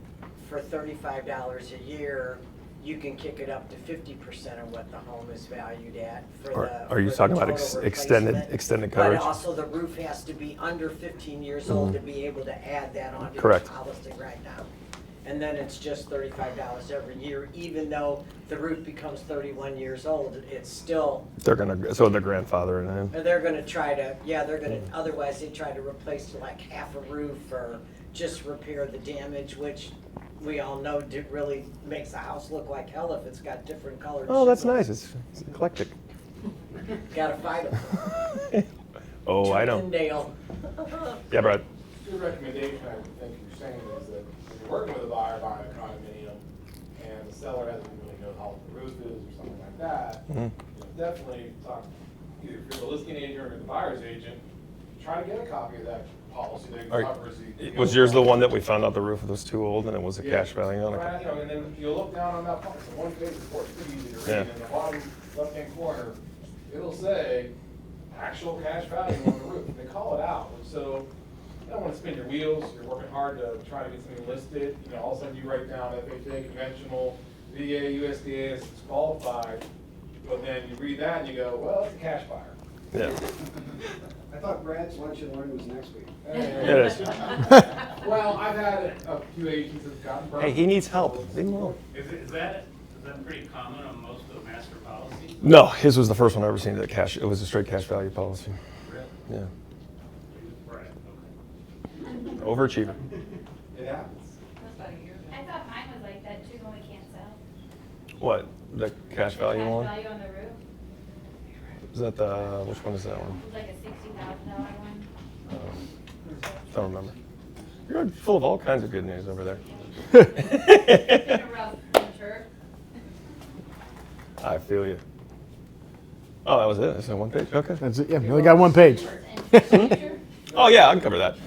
for $35 a year, you can kick it up to 50% of what the home is valued at. Are you talking about extended coverage? But also the roof has to be under 15 years old to be able to add that onto Correct. the policy right now. And then it's just $35 every year, even though the roof becomes 31 years old, it's still. They're grandfathering in. They're gonna try to, otherwise they try to replace like half a roof or just repair the damage, which we all know really makes the house look like hell if it's got different colors. Oh, that's nice. It's eclectic. Gotta fight them. Oh, I know. Dale. Yeah, Brad. Your recommendation, I would think you're saying, is that if you're working with a buyer buying a condominium and the seller doesn't really know how the roof is or something like that, you know, definitely talk, either if you're the listing agent or the buyer's agent, try to get a copy of that policy that covers the. Was yours the one that we found out the roof was too old and it was a cash value on it? Right, you know, and then you'll look down on that policy, one page report, it's pretty easy to read. Yeah. In the bottom left-hand corner, it'll say actual cash value on the roof. They call it out, so you don't want to spin your wheels. You're working hard to try to get something listed. You know, all of a sudden you write down FHA, conventional, VA, USDA is disqualified, but then you read that and you go, well, it's a cash buyer. Yeah. I thought Brad's lunch and learn was next week. It is. Well, I've had a few agents that have gotten burned. Hey, he needs help. Leave him alone. Is that pretty common on most of the master policies? No, his was the first one I ever seen that cash. It was a straight cash value policy. Really? Yeah. Right, okay. Overachiever. It happens. I thought mine was like that too when we can't sell. What? The cash value Cash one? value on the roof. Is that the, which one is that one? It was like a $60,000 one. Don't remember. You're full of all kinds of good news over there. It's been a rough winter. I feel you. Oh, that was it? That's on one page? Okay. That's it. Yeah, we only got one page. Oh, yeah, I can cover that.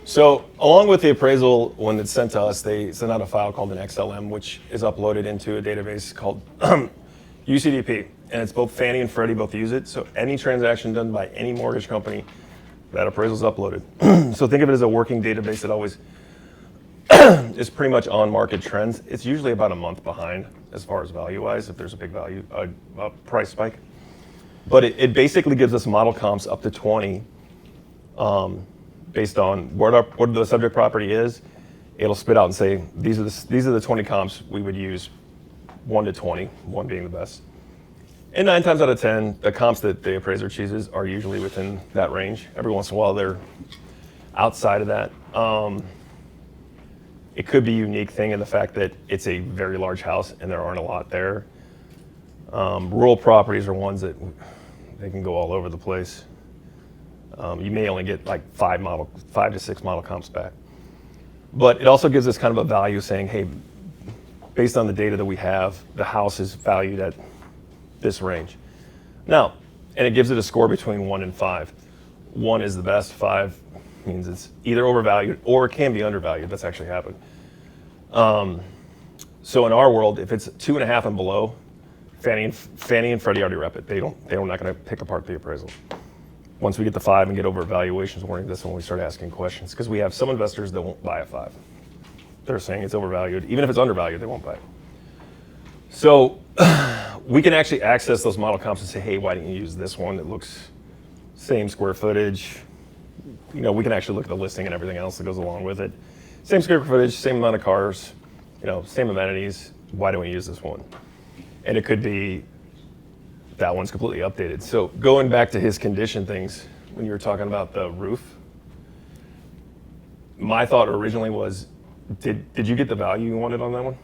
So along with the appraisal, when it's sent to us, they send out a file called an XLM, which is uploaded into a database called UCDP. And it's both Fannie and Freddie both use it. So any transaction done by any mortgage company, that appraisal is uploaded. So think of it as a working database that always is pretty much on market trends. It's usually about a month behind as far as value-wise, if there's a big value, a price spike. But it basically gives us model comps up to 20 based on what the subject property is. It'll spit out and say, these are the 20 comps we would use, 1 to 20, 1 being the best. And 9 times out of 10, the comps that the appraiser chooses are usually within that range. Every once in a while, they're outside of that. It could be a unique thing in the fact that it's a very large house and there aren't a lot there. Rural properties are ones that they can go all over the place. You may only get like 5 to 6 model comps back. But it also gives us kind of a value saying, hey, based on the data that we have, the house is valued at this range. Now, and it gives it a score between 1 and 5. 1 is the best, 5 means it's either overvalued or it can be undervalued. That's actually happened. So in our world, if it's 2.5 and below, Fannie and Freddie already rep it. They're not going to pick apart the appraisal. Once we get to 5 and get over evaluations warning, that's when we start asking questions. Because we have some investors that won't buy a 5. They're saying it's overvalued. Even if it's undervalued, they won't buy it. So we can actually access those model comps and say, hey, why didn't you use this one? It looks same square footage. You know, we can actually look at the listing and everything else that goes along with it. Same square footage, same amount of cars, you know, same amenities. Why don't we use this one? And it could be that one's completely updated. So going back to his condition things, when you were talking about the roof, my thought originally was, did you get the value you wanted on that one?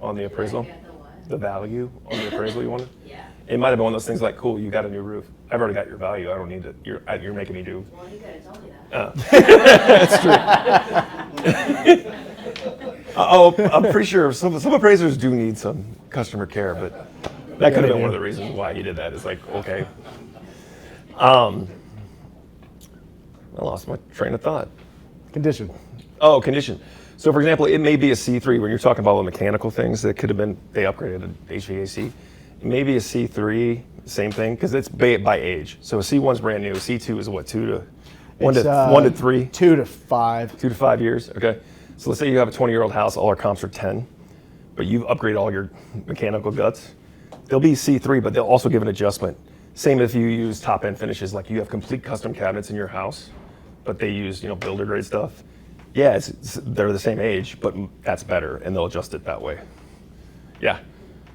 on the appraisal? Get the what? The value on the appraisal you wanted? Yeah. It might have been one of those things like, cool, you got a new roof. I've already got your value. I don't need it. You're making me do. Well, you could have told me that. That's true. I'm pretty sure some appraisers do need some customer care, but that could have been one of the reasons why he did that. It's like, okay. I lost my train of thought. Condition. Oh, condition. So for example, it may be a C3 when you're talking about all the mechanical things that could have been, they upgraded to HVAC. It may be a C3, same thing, because it's by age. So a C1's brand new, C2 is what, 1 to 3? 2 to 5. 2 to 5 years, okay. So let's say you have a 20-year-old house, all our comps are 10, but you've upgraded all your mechanical guts. They'll be C3, but they'll also give an adjustment. Same if you use top-end finishes, like you have complete custom cabinets in your house, but they use, builder grade stuff. Yeah, they're the same age, but that's better, and they'll adjust it that way. Yeah.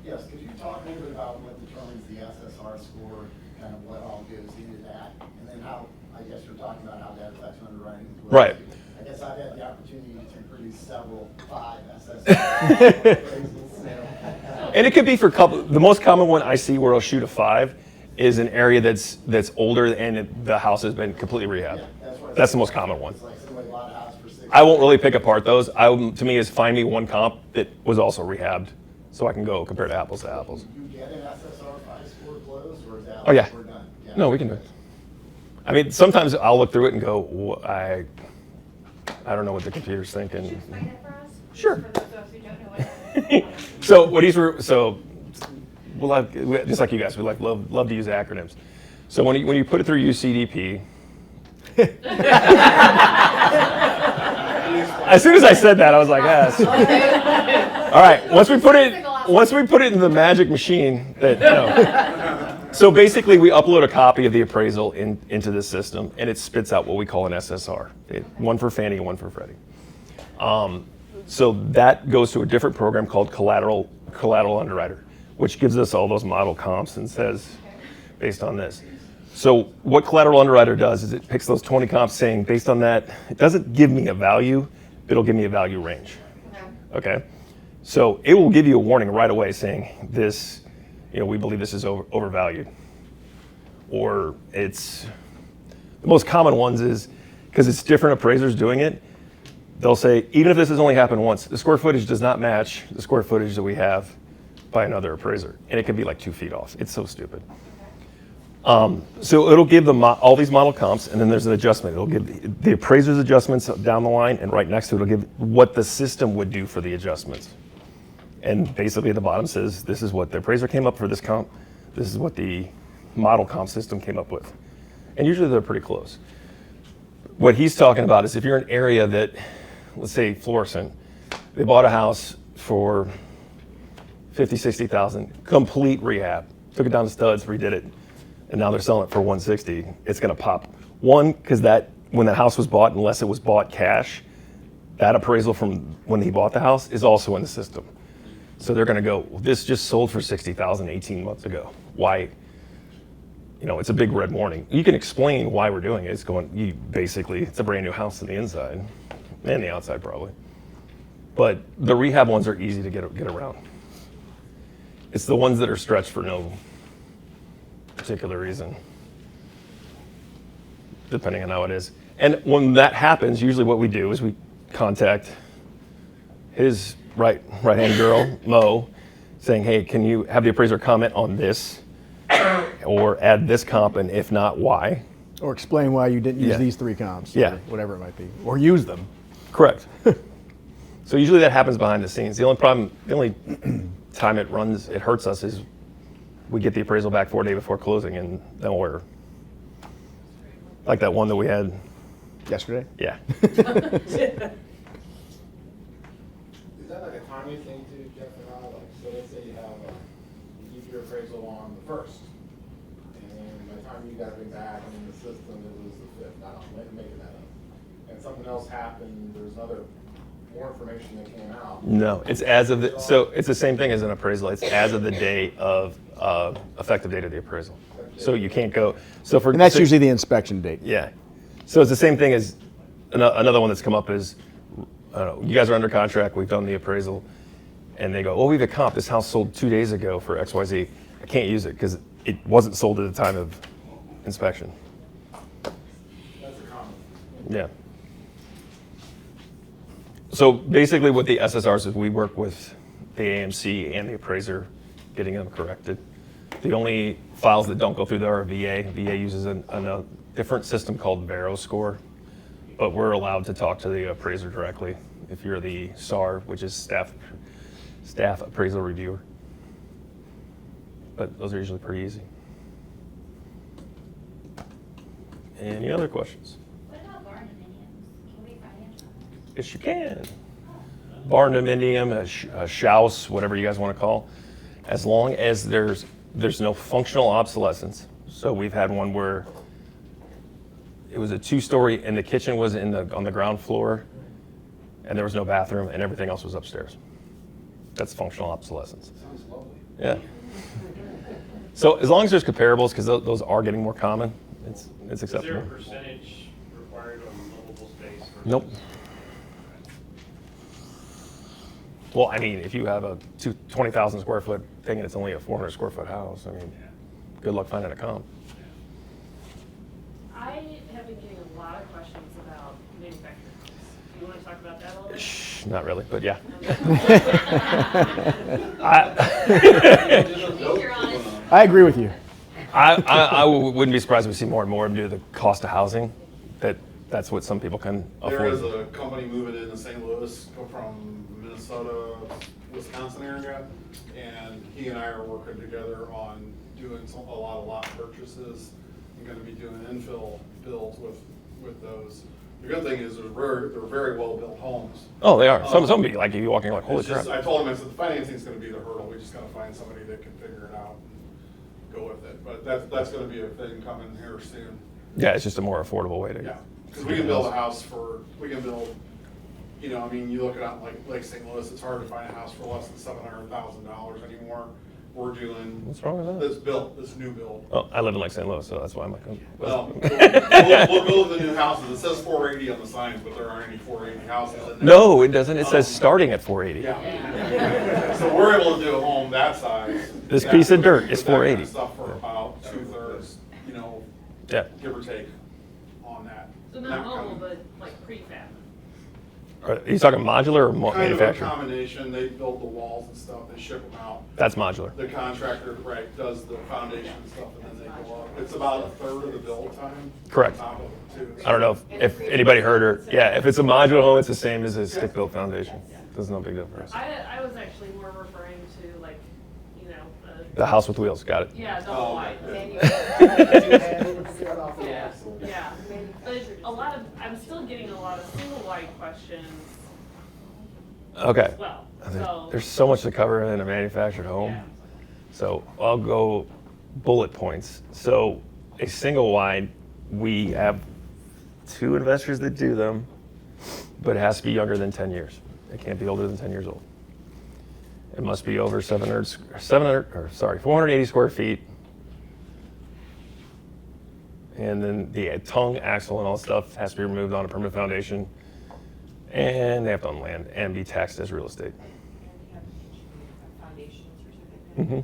Yes, could you talk a little bit about what determines the SSR score, kind of what all goes into that, and then how, I guess you're talking about how that affects underwriting as well. Right. I guess I've had the opportunity to produce several 5 SSR appraisals, so. And it could be for the most common one I see where I'll shoot a 5 is an area that's older and the house has been completely rehabbed. Yeah, that's the most common one. It's like somebody bought a house for 6. I won't really pick apart those. To me, is find me one comp that was also rehabbed, so I can go compare to apples to apples. Do you get an SSR 5 score closed, or is that Oh yeah. like we're done? Yeah. No, we can do it. I mean, sometimes I'll look through it and go, I don't know what the computer's thinking. Could you explain it for us? Sure. For those of us who don't know what it is. So we'll have, just like you guys, we love to use acronyms. So when you put it through UCDP, as soon as I said that, I was like, all right. Once we put it in the magic machine, So basically, we upload a copy of the appraisal into the system, and it spits out what we call an SSR. One for Fannie and one for Freddie. So that goes to a different program called Collateral Underwriter, which gives us all those model comps and says, based on this. So what Collateral Underwriter does is it picks those 20 comps saying, based on that, it doesn't give me a value, it'll give me a value range. Okay? So it will give you a warning right away saying this, we believe this is overvalued. Or the most common ones is, because it's different appraisers doing it, they'll say, even if this has only happened once, the square footage does not match the square footage that we have by another appraiser. And it can be like 2 feet off. It's so stupid. So it'll give them all these model comps, and then there's an adjustment. It'll give the appraiser's adjustments down the line, and right next to it, it'll give what the system would do for the adjustments. And basically at the bottom says, this is what the appraiser came up for this comp. This is what the model comp system came up with. And usually they're pretty close. What he's talking about is if you're in an area that, let's say Florissant, they bought a house for $50,000, $60,000, complete rehab, took it down to studs, redid it, and now they're selling it for $160,000. It's going to pop. One, because when that house was bought, unless it was bought cash, that appraisal from when he bought the house is also in the system. So they're going to go, well, this just sold for $60,000 18 months ago. Why? It's a big red warning. You can explain why we're doing it. It's it's a brand new house on the inside and the outside probably. But the rehab ones are easy to get around. It's the ones that are stretched for no particular reason, depending on how it is. And when that happens, usually what we do is we contact his right-hand girl, Mo, saying, hey, can you have the appraiser comment on this or add this comp, and if not, why? Or explain why you didn't use these 3 comps, or whatever it might be, or use them. Correct. So usually that happens behind the scenes. The only time it hurts us is we get the appraisal back 4 days before closing, and then we're like that one that we had yesterday. Yeah. Is that like a timing thing too, Jeff and I? Like, so let's say you keep your appraisal on the 1st, and by the time you got it back and in the system, it was the 5th. I don't know, making that up. And something else happened. There's more information that came out. No, it's so it's the same thing as an appraisal. It's as of the day of effective date of the appraisal. So you can't go. And that's usually the inspection date. Yeah. So it's the same thing as another one that's come up is, you guys are under contract. We've done the appraisal. and they go, oh, we have a comp. This house sold 2 days ago for XYZ. I can't use it because it wasn't sold at the time of inspection. That's a common. Yeah. So basically what the SSRs is, we work with the AMC and the appraiser, getting them corrected. The only files that don't go through there are VA. VA uses a different system called VeroScore, but we're allowed to talk to the appraiser directly if you're the SAR, which is staff appraisal reviewer. But those are usually pretty easy. Any other questions? What about barn dominiums? Can we finance them? Yes, you can. Barn dominium, a shouse, whatever you guys want to call, as long as there's no functional obsolescence. So we've had one where it was a 2-story and the kitchen was on the ground floor and there was no bathroom and everything else was upstairs. That's functional obsolescence. Sounds lovely. Yeah. So as long as there's comparables, because those are getting more common, it's acceptable. Is there a percentage required on livable space? versus- Nope. Well, I mean, if you have a 20,000 square foot thing and it's only a 400 square foot house, I mean, good luck finding a comp. I have been getting a lot of questions about manufactured homes. Do you want to talk about that a little bit? Shh, not really, but yeah. I agree with you. I wouldn't be surprised if we see more and more due to the cost of housing. That's what some people can There is afford. a company moving into St. Louis, go from Minnesota, Wisconsin area, and he and I are working together on doing a lot of lot purchases and going to be doing infill builds with those. The good thing is they're very well built homes. Oh, they are. Some be like you walking like, holy It's just, crap. I told him, I said, the financing's gonna be the hurdle, we just gotta find somebody that can figure it out and go with it. But that's gonna be a thing coming here soon. Yeah, it's just a more affordable way to. Yeah, because we can build a house I mean, you look at it like Lake St. Louis, it's hard to find a house for less than $700,000 anymore. We're doing. What's wrong with that? This new build. Oh, I live in Lake St. Louis, so that's why I'm like. Well, we'll build the new houses. It says 480 on the signs, but there aren't any 480 houses in there. No, it doesn't. It says starting at 480. Yeah. So we're able to do a home that size. This piece of dirt is With that kind of 480. Stuff for about 2/3, Yeah. give or take on that. So not mobile, but like prefab. Are you talking modular or Kind of a manufactured? combination. They build the walls and stuff, they ship them out. That's modular. The contractor, right, does the foundation and stuff, and then they go up. It's about 1/3 of the build time. Correct. On top of it, too. I don't know if anybody heard her. Yeah, if it's a modular home, it's the same as a stick-built foundation. There's no big difference. I was actually more referring to like, The house with wheels, got it. yeah, double wide. Yeah. Yeah, but I'm still getting a lot of single wide questions Okay. as well. So, There's so much to cover in a manufactured home. Yeah. So I'll go bullet points. So a single wide, we have 2 investors that do them, but it has to be younger than 10 years. It can't be older than 10 years old. It must be over 480 square feet. And then the tongue, axle, and all stuff has to be removed on a permanent foundation. And they have to own land and be taxed as real estate. Mm-hmm.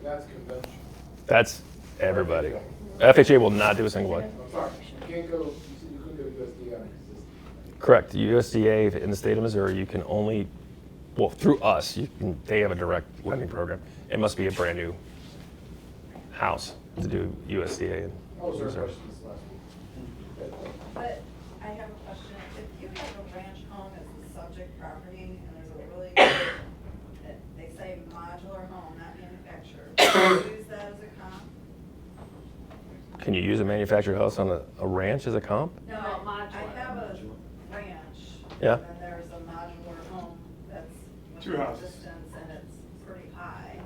That's conventional. That's everybody. FHA will not do a single wide. I'm sorry, you can't go, you said you couldn't go to USDA on existing. Correct. USDA in the state of Missouri, you can only, well, through us, they have a direct lending program. It must be a brand new house to do USDA in Oh, sorry, Missouri. questions last week. But I have a question. If you have a ranch home as the subject property and there's a really good, they say modular home, not manufactured, can you use that as a comp? Can you use a manufactured house on a ranch as a comp? No, I have a ranch. Yeah. And there's a modular home that's Two within houses. distance and it's pretty high.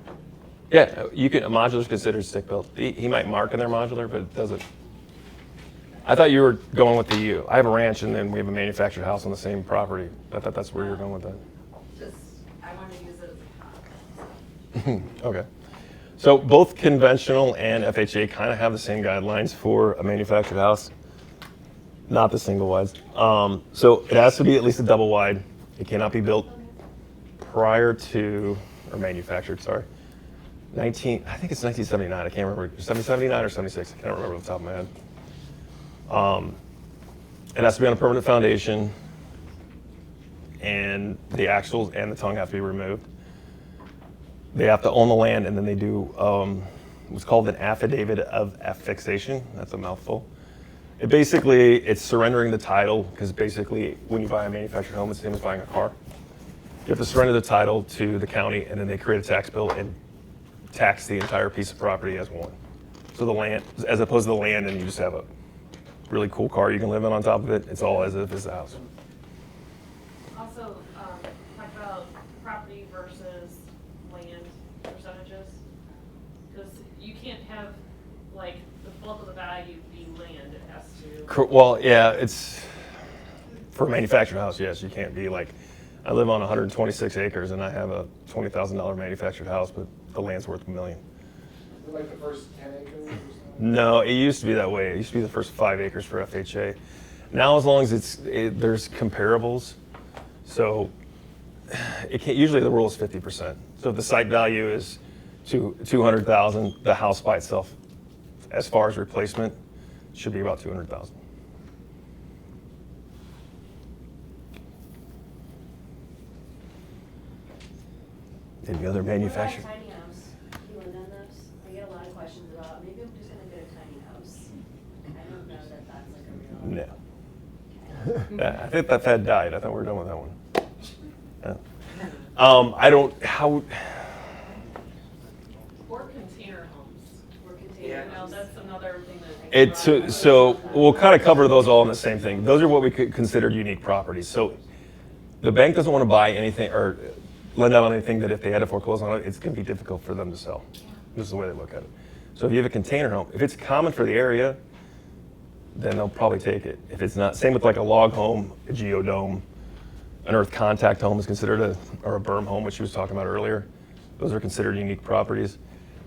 Yeah, you can. A modular is considered stick-built. He might mark in their modular, but it doesn't. I thought you were going with the U. I have a ranch and then we have a manufactured house on the same property. I thought that's where you were going with that. Just, I want to use it as a comp. Okay. So both conventional and FHA kind of have the same guidelines for a manufactured house, not the single wides. So it has to be at least a double wide. It cannot be built prior to, or manufactured, sorry, I think it's 1979, I can't remember, 79 or 76, I can't remember off the top of my head. It has to be on a permanent foundation, and the axles and the tongue have to be removed. They have to own the land, and then they do what's called an affidavit of affixation. That's a mouthful. It's surrendering the title, because basically when you buy a manufactured home, it's the same as buying a car. You have to surrender the title to the county, and then they create a tax bill and tax the entire piece of property as one. So the land, as opposed to the land, and you just have a really cool car you can live in on top of it, it's all as if it's a house. Also, talk about property versus land percentages. Because you can't have, like, the bulk of the value be land, it has to. Well, yeah, it's, for a manufactured house, yes, you can't be like, I live on 126 acres and I have a $20,000 manufactured house, but the land's worth $1 million. Is it like the first 10 acres or something? No, it used to be that way. It used to be the first 5 acres for FHA. Now, as long as there's comparables, so usually the rule is 50%. So if the site value is $200,000, the house by itself, as far as replacement, should be about $200,000. Any other manufacturer? Tiny house. You want done those? I get a lot of questions about, maybe I'm just gonna get a tiny house. I don't know that that's like a real. No. I think that fad died. I thought we were done with that one. Yeah. I don't, how, Or container homes. Or container You know, homes. that's another thing that. so we'll kind of cover those all in the same thing. Those are what we could consider unique properties. So the bank doesn't want to buy anything or lend out on anything that if they had to foreclose on it, it's going to be difficult for them to sell. This is the way they look at it. So if you have a container home, if it's common for the area, then they'll probably take it. If it's not, same with like a log home, a geodome, an earth contact home is considered or a berm home, which she was talking about earlier. Those are considered unique properties.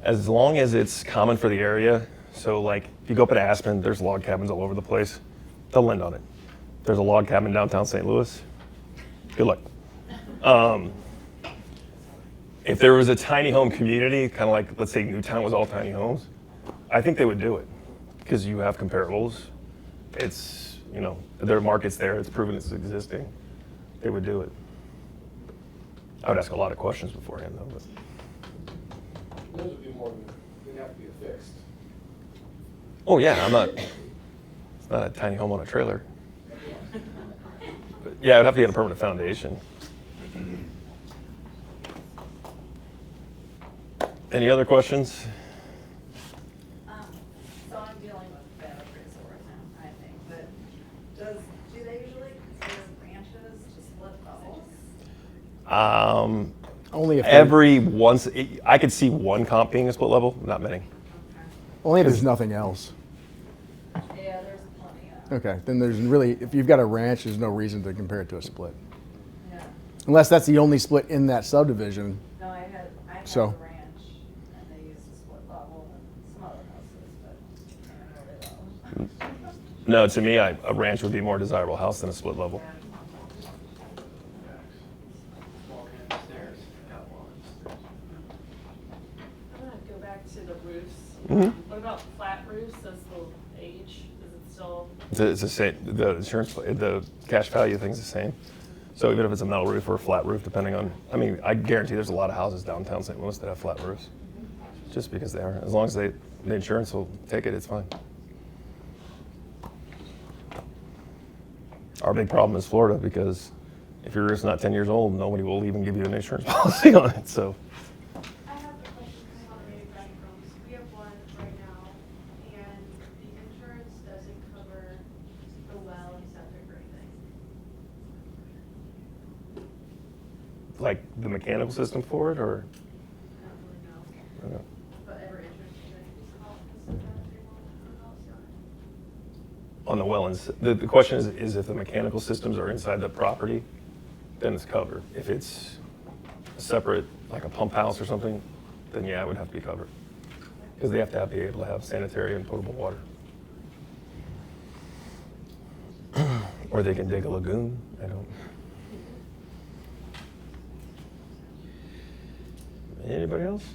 As long as it's common for the area, so like if you go up at Aspen, there's log cabins all over the place, they'll lend on it. There's a log cabin downtown St. Louis, good luck. If there was a tiny home community, kind of like, let's say Newtown was all tiny homes, I think they would do it because you have comparables. It's, you know, their market's there, it's proven it's existing. They would do it. I would ask a lot of questions beforehand though. But. Those would be more than, they'd have to be affixed. Oh yeah, it's not a tiny home on a trailer. But yeah, it would have to be on a permanent foundation. Any other questions? So I'm dealing with bad appraisal right now, I think, but do they usually consider branches to split levels? Only if Every once, I could see one comp being a split level, not many. only if there's nothing else. Yeah, there's plenty of. Okay, then there's really, if you've got a ranch, there's no reason to compare it to a split. Yeah. Unless that's the only split in that subdivision. No, I had So- a ranch, and they used a split level, and some other houses, but they were really low. No, to me, a ranch would be a more desirable house than a split level. Walk downstairs, got one. I'm gonna go back to the roofs. Mhm. What about flat roofs as the age? Is it still? It's the same, the insurance, the cash value thing's the same. So even if it's a metal roof or a flat roof, depending on, I mean, I guarantee there's a lot of houses downtown St. Louis that have flat roofs. Just because they are. As long as the insurance will take it, it's fine. Our big problem is Florida because if your roof's not 10 years old, nobody will even give you an insurance policy on it, so. I have a question on manufactured homes. We have one right now, and the insurance doesn't cover the well and septic or anything. Like the mechanical system for it, or? I don't really know. I don't know. But every insurance company is called, because they want a policy on it. On the well, the question is if the mechanical systems are inside the property, then it's covered. If it's separate, like a pump house or something, then yeah, it would have to be covered. Because they have to be able to have sanitary and potable water. Or they can dig a lagoon, I don't. Anybody else? Is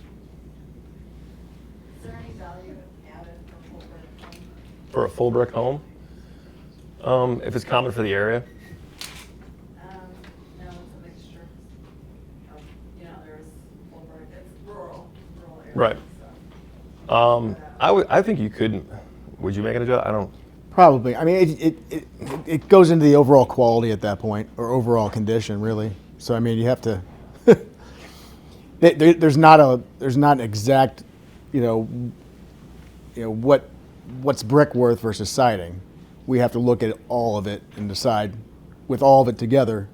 there any value added for full rent? For a full brick home? If it's common for the area? No, it's a mixture. You know, there's full brick, it's rural area. Right. I think you couldn't. Would you make it a job? I don't. Probably. I mean, it goes into the overall quality at that point, or overall condition, really. So I mean, you have to. There's not an exact, what's brick worth versus siding. We have to look at all of it and decide, with all of it together,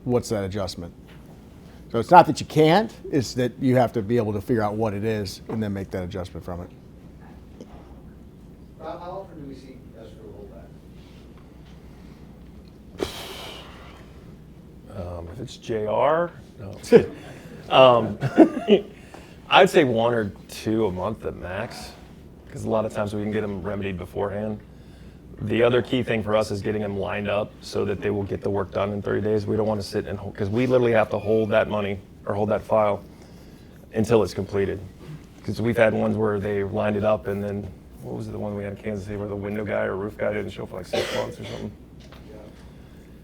what's that adjustment. So it's not that you can't; it's that you have to be able to figure out what it is and then make that adjustment from it. Rob, how often do we see escrow holdback? If it's JR, no. I'd say 1 or 2 a month at max, because a lot of times we can get them remedied beforehand. The other key thing for us is getting them lined up so that they will get the work done in 30 days. We don't want to sit and hold, because we literally have to hold that money or hold that file until it's completed. Because we've had ones where they lined it up and then, what was the one we had in Kansas City where the window guy or roof guy didn't show for like 6 months or something?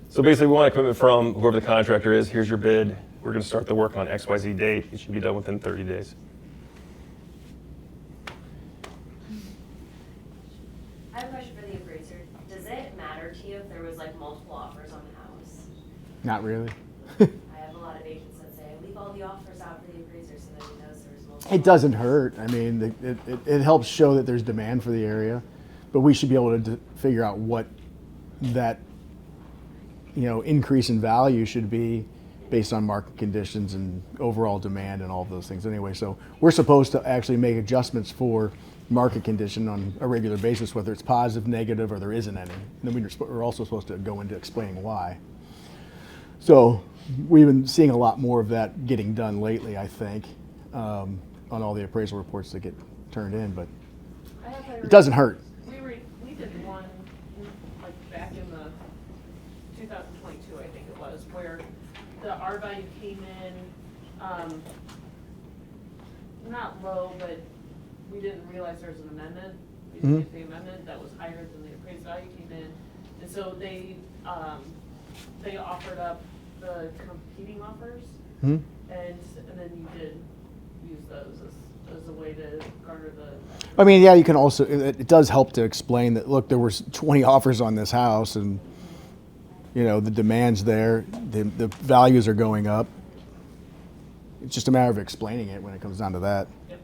So basically we want a commitment from whoever the contractor is. Here's your bid. We're going to start the work on XYZ date. It should be done within 30 days. I have a question for the appraiser. Does it matter to you if there was like multiple offers on the house? Not really. I have a lot of agents that say, leave all the offers out for the appraiser so that he knows there was multiple. It doesn't hurt. I mean, it helps show that there's demand for the area, but we should be able to figure out what that increase in value should be based on market conditions and overall demand and all of those things anyway. So we're supposed to actually make adjustments for market condition on a regular basis, whether it's positive, negative, or there isn't any. And then we're also supposed to go into explaining why. So we've been seeing a lot more of that getting done lately, I think, on all the appraisal reports that get turned in, but it doesn't hurt. We did one, like back in the 2022, I think it was, where the R value came in, not low, but we didn't realize there was an amendment. We didn't get the amendment that was higher than the appraised value came in. And so they offered up the competing offers, and then you did use those as a way to garner the. I mean, yeah, you can also, it does help to explain that, look, there was 20 offers on this house and, the demand's there, the values are going up. It's just a matter of explaining it when it comes down to that. Yep.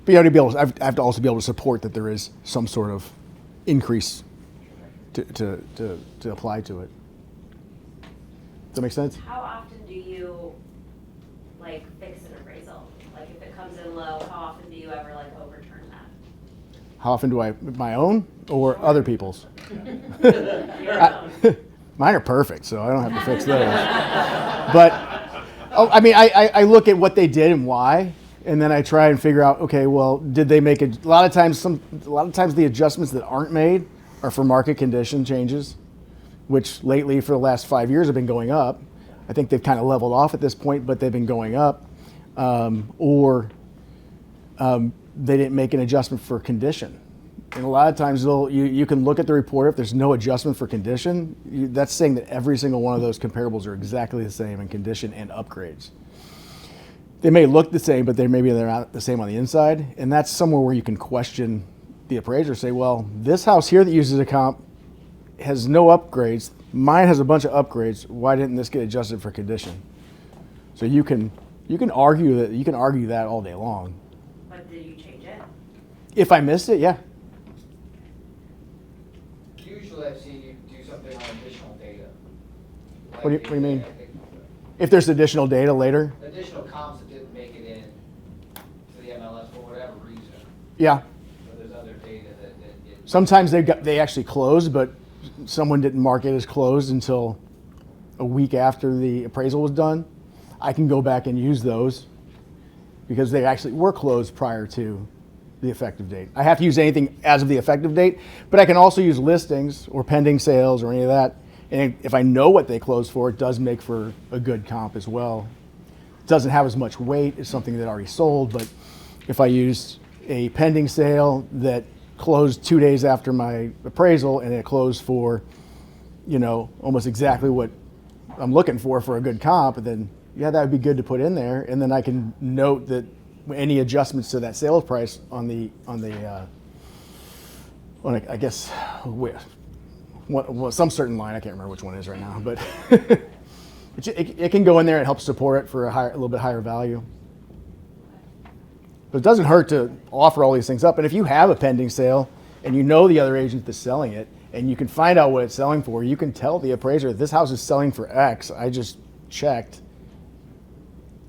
But you have to be able to, I have to also be able to support that there is some sort of increase to apply to it. Does that make sense? How often do you fix an appraisal? Like if it comes in low, how often do you ever overturn that? How often do I, my own or other people's? Your own. Mine are perfect, so I don't have to fix those. But, I mean, I look at what they did and why, and then I try and figure out, okay, well, did they make a lot of times the adjustments that aren't made are for market condition changes, which lately for the last 5 years have been going up. I think they've kind of leveled off at this point, but they've been going up. Or they didn't make an adjustment for condition. And a lot of times you can look at the report, if there's no adjustment for condition, that's saying that every single one of those comparables are exactly the same in condition and upgrades. They may look the same, but they're not the same on the inside. And that's somewhere where you can question the appraiser, say, well, this house here that uses a comp has no upgrades. Mine has a bunch of upgrades. Why didn't this get adjusted for condition? So you can argue that all day long. But did you change it? If I missed it, yeah. Usually I've seen you do something on additional data. What do you mean? If there's additional data later? Additional comps that didn't make it in to the MLS for whatever reason. Yeah. But there's other data that didn't. Sometimes they actually closed, but someone didn't mark it as closed until a week after the appraisal was done. I can go back and use those because they actually were closed prior to the effective date. I have to use anything as of the effective date, but I can also use listings or pending sales or any of that. And if I know what they closed for, it does make for a good comp as well. doesn't have as much weight as something that already sold. But if I use a pending sale that closed 2 days after my appraisal and it closed for, you know, almost exactly what I'm looking for a good comp, then yeah, that would be good to put in there. And then I can note that any adjustments to that sales price on I guess some certain line, I can't remember which one it is right now, but it can go in there and help support it for a little bit higher value. But it doesn't hurt to offer all these things up. And if you have a pending sale and you know the other agent that's selling it, and you can find out what it's selling for, you can tell the appraiser, this house is selling for X. I just checked.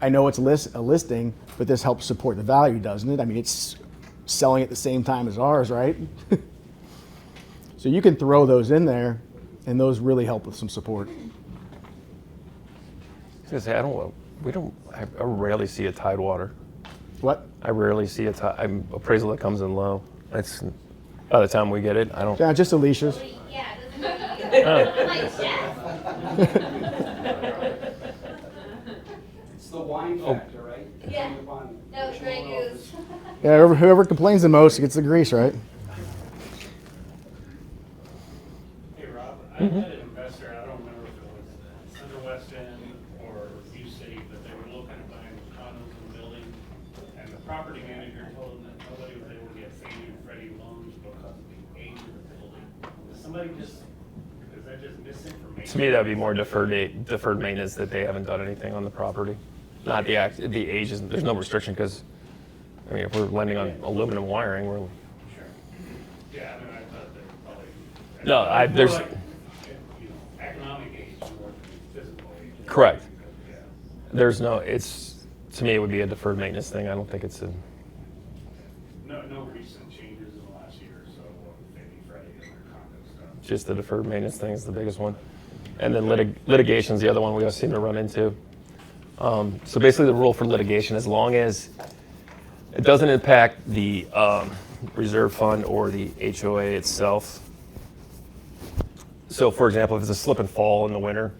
I know it's a listing, but this helps support the value, doesn't it? I mean, it's selling at the same time as ours, right? So you can throw those in there, and those really help with some support. I was gonna say, I rarely see a Tidewater. What? I rarely see appraisal that comes in low. It's, by the time we get it, I don't. Yeah, just Alicia's. Yeah, like Jeff. It's the wine factor, right? Yeah. No, Grey Goose. Yeah, whoever complains the most gets the grease, right? Hey, Rob, I had an investor, I don't remember if it was Under West End or View City, but they were looking at buying condos and building, and the property manager told them that nobody was able to get Fannie and Freddie loans because of the age of the building. Is that just misinformation? To me, that would be more deferred maintenance, that they haven't done anything on the property. Not the age is, there's no restriction, because, I mean, if we're lending on aluminum wiring, we're. Sure. Yeah, I mean, I thought that probably. There's. More like, economic age more than physical age. Correct. Yeah. There's no, to me, it would be a deferred maintenance thing. I don't think it's a. No recent changes in the last year or so, maybe Freddie and their condo stuff. Just the deferred maintenance thing is the biggest one. And then litigation is the other one we seem to run into. So basically the rule for litigation, as long as it doesn't impact the reserve fund or the HOA itself. So for example, if it's a slip and fall in the winter,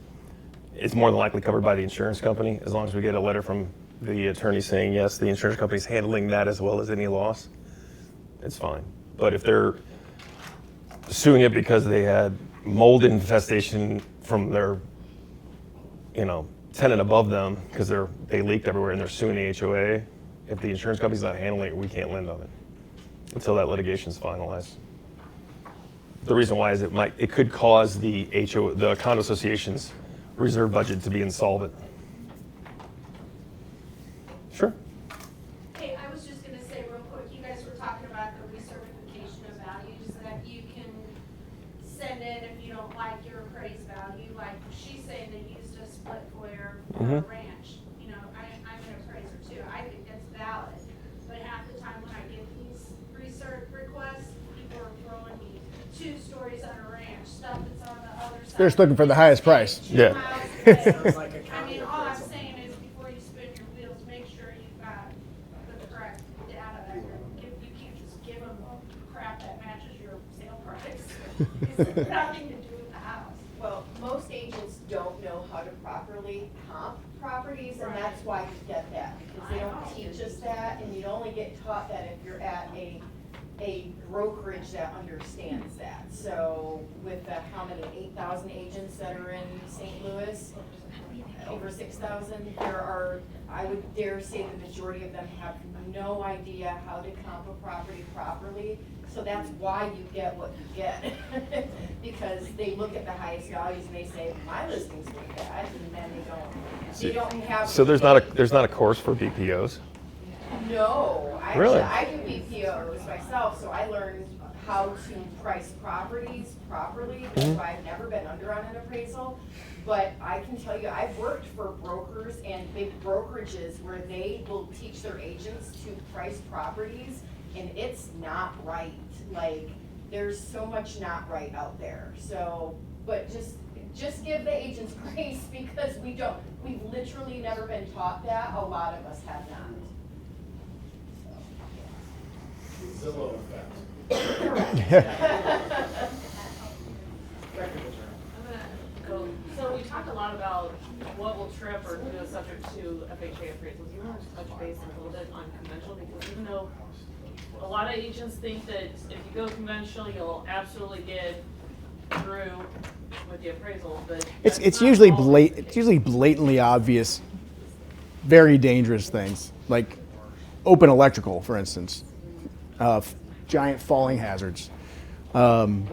it's more than likely covered by the insurance company, as long as we get a letter from the attorney saying, yes, the insurance company's handling that as well as any loss, it's fine. But if they're suing it because they had mold infestation from their, tenant above them, because they leaked everywhere and they're suing the HOA, if the insurance company's not handling it, we can't lend on it until that litigation's finalized. The reason why is it could cause the condo association's reserve budget to be insolvent. Sure. Hey, I was just gonna say real quick, you guys were talking about the recertification of values, that you can send in if you don't like your appraised value, like she's saying they used a split foyer for a ranch. I'm an appraiser too, I think that's valid, but half the time when I get these recert requests, people are throwing me 2 stories on a ranch, stuff that's on the other side. They're just looking for the highest price. Sounds like a I mean, all I'm saying is before you spin your wheels, make sure you've got the correct data. You can't just give them crap that matches your sale price. It's nothing to do with the house. Well, most agents don't know how to properly comp properties, and that's why you get that, because they don't teach us that, and you'd only get taught that if you're at a brokerage that understands that. So with the, how many, 8,000 agents that are in St. Louis, over 6,000, there are, I would dare say the majority of them have no idea how to comp a property properly. So that's why you get what you get. Because they look at the highest values and they say, my listing's way bad, and then they don't have. So there's not a course for BPOs? No, Really? I do BPOs myself, so I learned how to price properties properly. That's why I've never been under on an appraisal. But I can tell you, I've worked for brokers and big brokerages where they will teach their agents to price properties, and it's not right. Like, there's so much not right out there. So, but just give the agents grace, because we've literally never been taught that. A lot of us have not. Zillow effect. So we talked a lot about what will trip or do is subject to FHA appraisals. You want to touch base a little bit on conventional, because even though a lot of agents think that if you go conventional, you'll absolutely get through with the appraisal, but It's usually blatantly obvious, very dangerous things, like open electrical, for instance, giant falling hazards, mold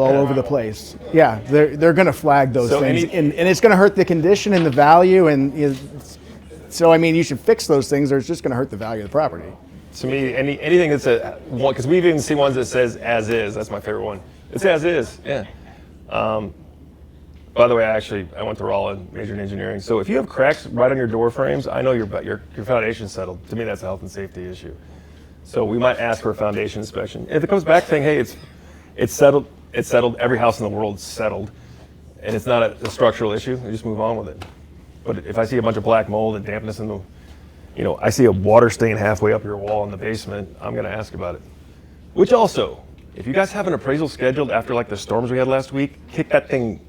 all over the place. Yeah, they're going to flag those things, and it's going to hurt the condition and the value, and so I mean, you should fix those things, or it's just going to hurt the value of the property. To me, anything that's a one, because we've even seen ones that says as is. That's my favorite one. It's as is. Yeah. By the way, I went to Rollin, majored in engineering. So if you have cracks right on your door frames, I know your foundation's settled. To me, that's a health and safety issue. So we might ask for a foundation inspection. If it comes back saying, hey, it's settled, every house in the world's settled, and it's not a structural issue, we just move on with it. But if I see a bunch of black mold and dampness in the, I see a water stain halfway up your wall in the basement, I'm going to ask about it. Which also, if you guys have an appraisal scheduled after like the storms we had last week, kick that thing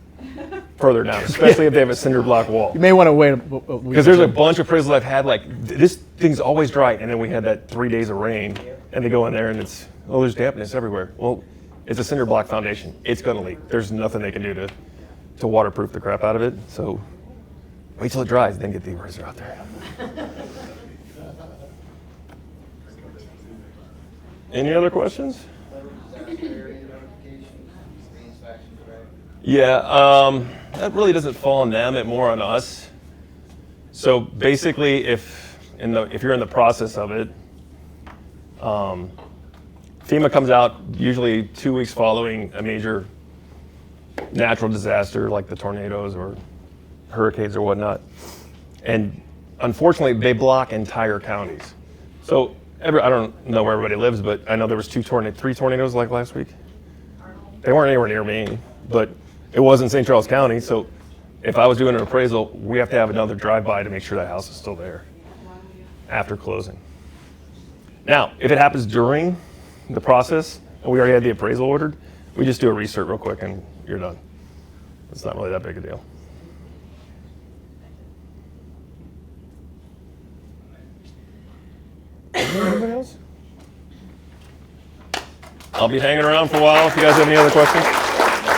further down, especially if they have a cinder block wall. You may want to wait because there's a bunch of appraisals I've had, like this thing's always dry, and then we had that 3 days of rain, and they go in there and it's, there's dampness everywhere. Well, it's a cinder block foundation. It's going to leak. There's nothing they can do to waterproof the crap out of it. So wait till it dries, then get the appraiser out there. Any other questions? Yeah, that really doesn't fall on them, it's more on us. So basically, if you're in the process of it, FEMA comes out usually 2 weeks following a major natural disaster like the tornadoes or hurricanes or whatnot. And unfortunately, they block entire counties. So I don't know where everybody lives, but I know there was 3 tornadoes like last week. They weren't anywhere near me, but it was in St. Charles County. So if I was doing an appraisal, we have to have another drive-by to make sure that house is still there after closing. Now, if it happens during the process and we already had the appraisal ordered, we just do a recert real quick and you're done. It's not really that big a deal. Anybody else? I'll be hanging around for a while if you guys have any other questions.